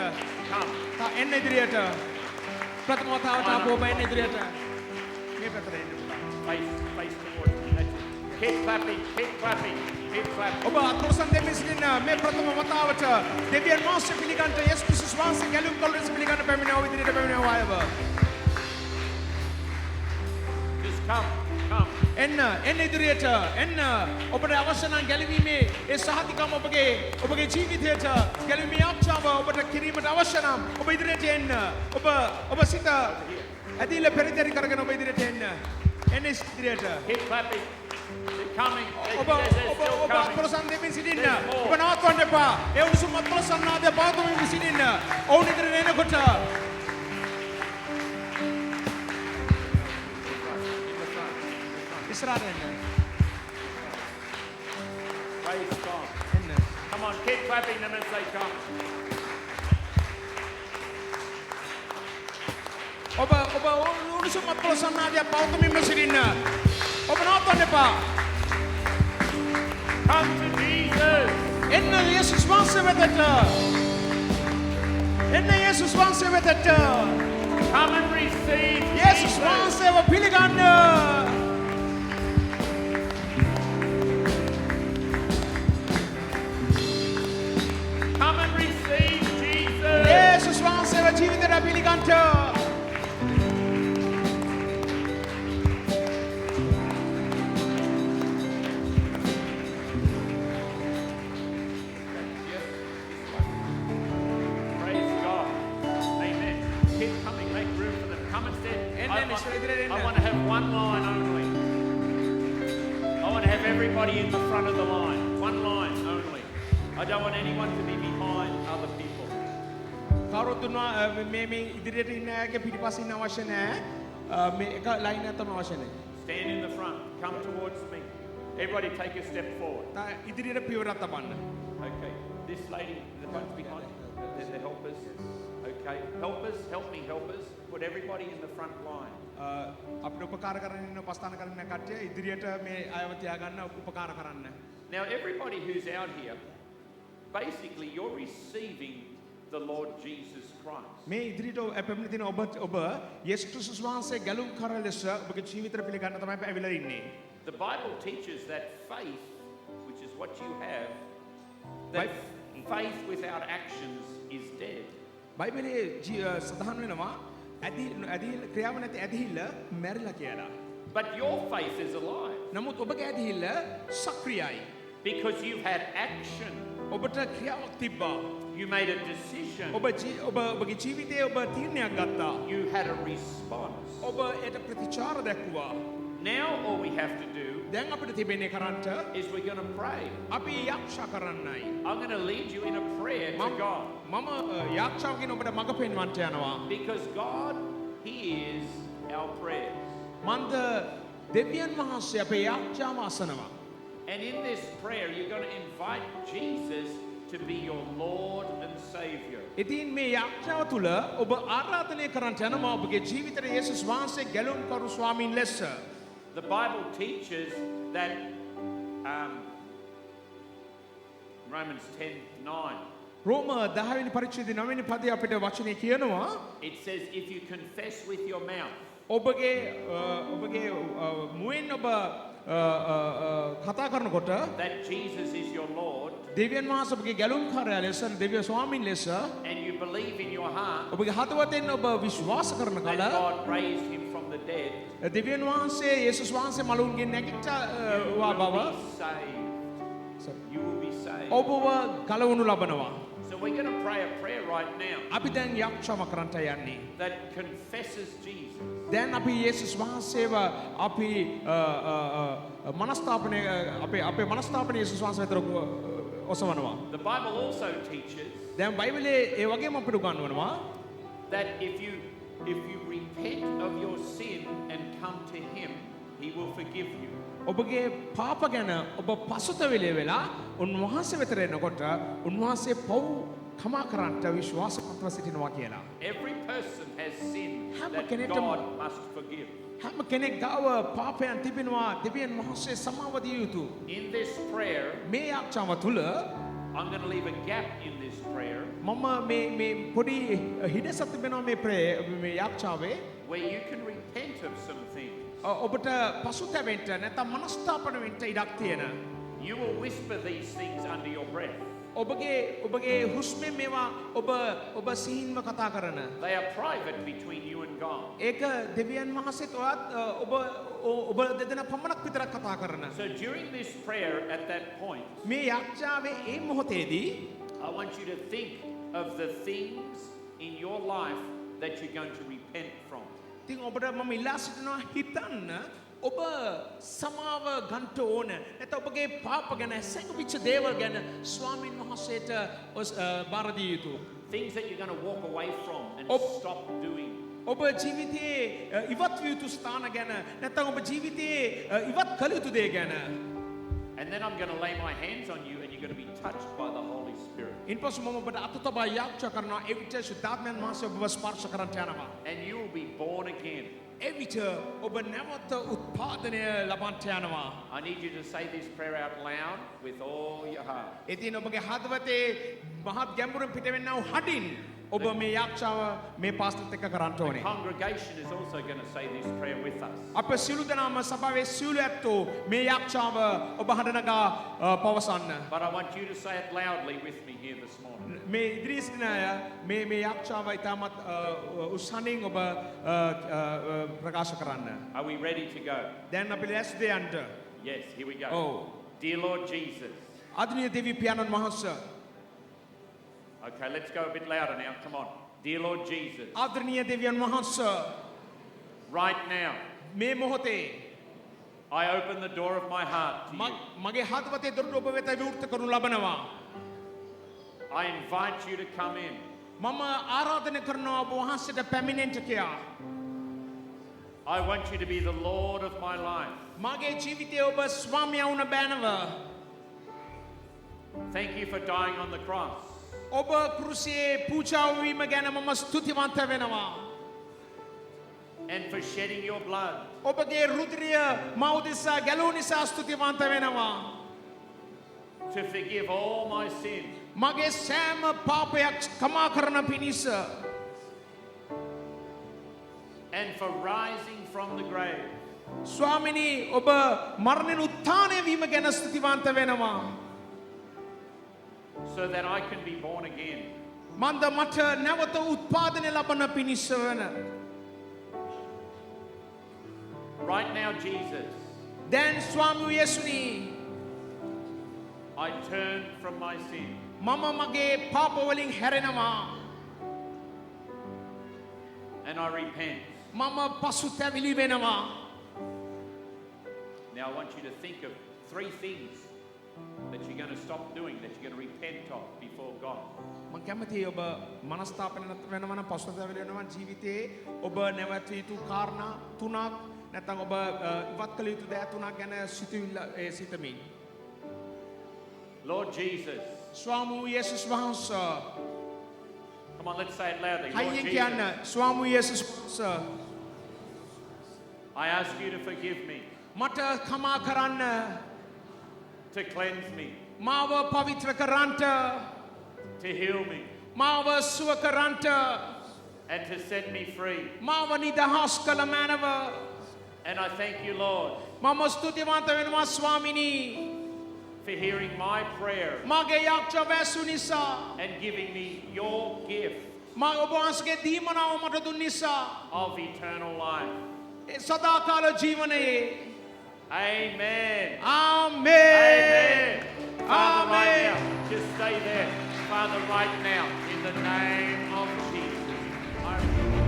S1: Come.
S2: එන්න ඉදිරියට. ප්‍රථම වතාවට ආපු ඔබ එන්න ඉදිරියට. මේ පැත්තට එන්න.
S1: Face towards me. That's it. Keep clapping. Keep clapping. Keep clapping.
S2: ඔබ අත්පොලසන් දෙමින් සිටින මේ ප්‍රථම වතාවට දෙවියන් වහන්සේ පිළිගන්න යේසුස් ක්‍රිස්තුස් වහන්සේ ගැලුම් කළ ලෙස පිළිගන්න පැමිණෙව ඉදිරියට පැමිණෙව අයව.
S1: Just come. Come.
S2: එන්න ඉදිරියට එන්න ඔබට අවශ්‍ය නම් ගැලවීමේ ඒ සහතිකම ඔබගේ ජීවිතයට ගැලවීමේ ආශාව ඔබට කිරීමට අවශ්‍ය නම් ඔබ ඉදිරියට එන්න ඔබ සිත ඇදිලා පෙරදරි කරගෙන ඔබ ඉදිරියට එන්න ඉදිරියට
S1: Keep clapping. They're coming.
S2: ඔබ
S1: They're still coming.
S2: අත්පොලසන් දෙමින් සිටින්න
S1: There's more.
S2: ඔබ නවත්වන්න එපා ඒ උණුසුම් අත්පොලසන් ආදී පවත්වමින් සිටින්න ඔවුන් ඉදිරියට එනකොට
S1: In the front.
S2: ඉස්සරහට එන්න
S1: Praise God.
S2: එන්න
S1: Come on, keep clapping them as they come.
S2: ඔබ උණුසුම් අත්පොලසන් ආදී පවත්වමින් සිටින්න ඔබ නවත්වන්න එපා
S1: Come to Jesus.
S2: එන්න යේසුස් වහන්සේ වෙතට එන්න යේසුස් වහන්සේ වෙතට
S1: Come and receive
S2: යේසුස්
S1: Jesus.
S2: වහන්සේව පිළිගන්න
S1: Come and receive Jesus.
S2: යේසුස් වහන්සේව ජීවිතයට පිළිගන්න
S1: Praise God. Amen. Keep coming. Make room for them. Come and stand. I want to have one line only. I want to have everybody in the front of the line. One line only. I don't want anyone to be behind other people.
S2: කවුරුත් මේ ඉදිරියට ඉන්න අයගේ පිටිපස්සේ ඉන්න අවශ්‍ය නැහැ මේ එක ලයින් එකක් තමයි අවශ්‍ය නැහැ
S1: Stand in the front. Come towards me. Everybody take a step forward.
S2: ඉදිරියට පියවරක් තබන්න
S1: Okay. This lady, the ones behind, they're the helpers. Okay. Helpers, help me, helpers. Put everybody in the front line.
S2: අපිට උපකාර කරගෙන ඉන්න උපස්ථාන කරන කට්ටිය ඉදිරියට මේ අයව තියාගන්න උපකාර කරන්න
S1: Now, everybody who's out here, basically, you're receiving the Lord Jesus Christ.
S2: මේ ඉදිරියට පැමිණ තින ඔබ යේසුස් ක්‍රිස්තුස් වහන්සේ ගැලුම් කර ලෙස ඔබගේ ජීවිතය පිළිගන්න තමයි ඇවිල්ලා ඉන්නේ.
S1: The Bible teaches that faith, which is what you have, that faith without actions is dead.
S2: බයිබලයේ සඳහන් වෙනවා ඇදහිල්ල ක්‍රියාව නැති ඇදහිල්ල මැරිලා කියලා.
S1: But your faith is alive
S2: නමුත් ඔබගේ ඇදහිල්ල සක්‍රියයි.
S1: because you've had action.
S2: ඔබට ක්‍රියාවක් තිබ්බා.
S1: You made a decision.
S2: ඔබගේ ජීවිතයේ ඔබ තීරණයක් ගත්තා.
S1: You had a response.
S2: ඔබ ඒට ප්‍රතිචාර දැක්වුවා.
S1: Now all we have to do
S2: දැන් අපිට තිබෙන්නේ කරන්නට
S1: is we're going to pray.
S2: අපි යාක්ෂා කරන්නයි.
S1: I'm going to lead you in a prayer to God.
S2: මම යාක්ෂාවකින් ඔබට මඟ පෙන්වන්නට යනවා.
S1: Because God hears our prayers.
S2: මන්ද දෙවියන් වහන්සේ අපේ යාක්ෂාව අසනවා.
S1: And in this prayer, you're going to invite Jesus to be your Lord and Savior.
S2: ඉතින් මේ යාක්ෂාව තුළ ඔබ ආරාධනය කරන්නට යනවා ඔබගේ ජීවිතයේ යේසුස් වහන්සේ ගැලුම්කරු ස්වාමීන් ලෙස.
S1: The Bible teaches that Romans 10:9.
S2: රෝම 10 වෙනි පරිච්ඡේදයේ 9 වෙනි පදයේ අපිට වචනේ කියනවා
S1: It says, if you confess with your mouth
S2: ඔබගේ මුවෙන් ඔබ කතා කරනකොට
S1: that Jesus is your Lord,
S2: දෙවියන් වහන්සේ ඔබගේ ගැලුම්කාරයා ලෙස දෙවිය ස්වාමීන් ලෙස
S1: and you believe in your heart
S2: ඔබගේ හදවතෙන් ඔබ විශ්වාස කරන
S1: that
S2: කල
S1: God raised him from the dead,
S2: දෙවියන් වහන්සේ යේසුස් වහන්සේ මලුන්ගෙන් නැගිට්ටා
S1: you
S2: බව
S1: will be saved. You will be saved.
S2: ඔබව කලවණු ලබනවා.
S1: So we're going to pray a prayer right now
S2: අපි දැන් යාක්ෂාව කරන්නට යන්නේ.
S1: that confesses Jesus.
S2: දැන් අපි යේසුස් වහන්සේව අපි මනස්ථාපනය අපේ මනස්ථාපනය යේසුස් වහන්සේ වෙතට ඔසවනවා.
S1: The Bible also teaches
S2: දැන් බයිබලයේ ඒ වගේම අපිට උගන්වනවා
S1: that if you repent of your sin and come to him, he will forgive you.
S2: ඔබගේ පාප ගැන ඔබ පසුතැවිලි වෙලා උන්වහන්සේ වෙතට එනකොට උන්වහන්සේ පව් කමා කරන්නට විශ්වාසපත්ව සිටිනවා කියලා.
S1: Every person has sin
S2: හැම
S1: that
S2: කෙනෙක්ටම-
S1: God must forgive.
S2: හැම කෙනෙක් ගාව පාපයන් තිබෙනවා දෙවියන් වහන්සේ සමාව දිය යුතු.
S1: In this prayer,
S2: මේ යාක්ෂාව තුළ
S1: I'm going to leave a gap in this prayer
S2: මම මේ පොඩි හිඩසක් තිබෙනවා මේ යාක්ෂාවේ
S1: where you can repent of some things.
S2: ඔබට පසුතැවෙන්න නැත්නම් මනස්ථාපන වෙන්න ඉඩක් තියෙන.
S1: You will whisper these things under your breath.
S2: ඔබගේ හුස්මෙන් මේවා ඔබ සිහින්ම කතා කරන.
S1: They are private between you and God.
S2: ඒක දෙවියන් වහන්සේත් ඔබ දෙදෙනා පමණක් විතරක් කතා කරන.
S1: So during this prayer at that point,
S2: මේ යාක්ෂාවේ ඒ මොහොතේදී
S1: I want you to think of the things in your life that you're going to repent from.
S2: ඉතින් ඔබට මම ඉල්ලා සිටිනවා හිතන්න ඔබ සමාව ගන්ට ඕන නැත්නම් ඔබගේ පාප ගැන සැඟවිච්ච දේවල් ගැන ස්වාමින් වහන්සේට බාර දිය යුතු.
S1: Things that you're going to walk away from and stop doing.
S2: ඔබ ජීවිතයේ ඉවත් විය යුතු ස්ථාන ගැන නැත්නම් ඔබ ජීවිතයේ ඉවත් කළ යුතු දේ ගැන.
S1: And then I'm going to lay my hands on you and you're going to be touched by the Holy Spirit.
S2: ඉන්පසු මම ඔබට අත තබා යාක්ෂා කරනවා එවිට ශුද්ධාත්මයන් වහන්සේ ඔබව ස්පර්ශ කරන්නට යනවා.
S1: And you will be born again.
S2: එවිට ඔබ නැවත උත්පාදනය ලබන්නට යනවා.
S1: I need you to say this prayer out loud with all your heart.
S2: ඉතින් ඔබගේ හදවතේ මහත් ගැඹුරින් පිටවෙනා වූ හඩින් ඔබ මේ යාක්ෂාව මේ පාස්ටර්ත් එක්ක කරන්න
S1: The
S2: ඕනේ.
S1: congregation is also going to say this prayer with us.
S2: අප සියලු දෙනාම සභාවේ සියලු ඇත්තෝ මේ යාක්ෂාව ඔබ හඬනගා පවසන්න.
S1: But I want you to say it loudly with me here this morning.
S2: මේ ඉදිරි සිටින අය මේ යාක්ෂාව ඉතාමත් උස්සනින් ඔබ ප්‍රකාශ කරන්න.
S1: Are we ready to go?
S2: දැන් අපි ලෑස්තිද යන්න?
S1: Yes, here we go.
S2: Oh.
S1: Dear Lord Jesus.
S2: ආදරණීය දෙවි පියාණන් වහන්සේ.
S1: Okay, let's go a bit louder now. Come on. Dear Lord Jesus.
S2: ආදරණීය දෙවියන් වහන්සේ.
S1: Right now,
S2: මේ මොහොතේ
S1: I open the door of my heart to you.
S2: මගේ හදවතේ දොරටුව ඔබ වෙත විවෘත කරනු ලබනවා.
S1: I invite you to come in.
S2: මම ආරාධනා කරනවා ඔබ වහන්සේට පැමිණෙන්න කියා.
S1: I want you to be the Lord of my life.
S2: මගේ ජීවිතයේ ඔබ ස්වාමියා වුණ බෑනව.
S1: Thank you for dying on the cross.
S2: ඔබ කෘසියේ පූජා වීම ගැන මම ස්තුතිවන්ත වෙනවා.
S1: And for shedding your blood.
S2: ඔබගේ රුධිරය මා උදෙසා ගැලවූ නිසා ස්තුතිවන්ත වෙනවා.
S1: To forgive all my sins.
S2: මගේ සෑම පාපයක් කමා කරන පිණිස
S1: and for rising from the grave.
S2: ස්වාමිනී ඔබ මරණයෙන් උත්ථානය වීම ගැන ස්තුතිවන්ත වෙනවා.
S1: So that I can be born again.
S2: මන්ද මට නැවත උත්පාදනය ලබන පිණිස වන.
S1: Right now, Jesus,
S2: දැන් ස්වාමී යේසුනි
S1: I turn from my sin.
S2: මම මගේ පාප වලින් හැරෙනවා.
S1: And I repent.
S2: මම පසුතැවිලි වෙනවා.
S1: Now I want you to think of 3 things that you're going to stop doing, that you're going to repent of before God.
S2: මම කැමතියි ඔබ මනස්ථාපන වෙනවා නම් පසුතැවිලි වෙනවා ජීවිතේ ඔබ නැවත යුතු කාරණා 3ක් නැත්නම් ඔබ ඉවත් කළ යුතු දෑ 3ක් ගැන සිතමින්.
S1: Lord Jesus.
S2: ස්වාමී යේසුස් වහන්සේ.
S1: Come on, let's say it loudly. Lord
S2: හයියෙන් කියන්න
S1: Jesus,
S2: ස්වාමී යේසුස් වහන්සේ.
S1: I ask you to forgive me,
S2: මට කමා කරන්න
S1: to cleanse me,
S2: මාව පවිත්‍ර කරන්නට
S1: to heal me,
S2: මාව සුව කරන්නට
S1: and to set me free.
S2: මාව නිදහස් කළ මැනව.
S1: And I thank you, Lord,
S2: මම ස්තුතිවන්ත වෙනවා ස්වාමිනී
S1: for hearing my prayer
S2: මගේ යාච්ඡාව ඇසු නිසා
S1: and giving me your gift
S2: මම ඔබ වහන්සේගේ දීමනාව මට දුන් නිසා
S1: of eternal life.
S2: A සදාකාල ජීවනයේ
S1: Amen.
S2: ආමේන්
S1: Father, right
S2: Amen.
S1: now, just stay there. Father, right now, in the name of Jesus. I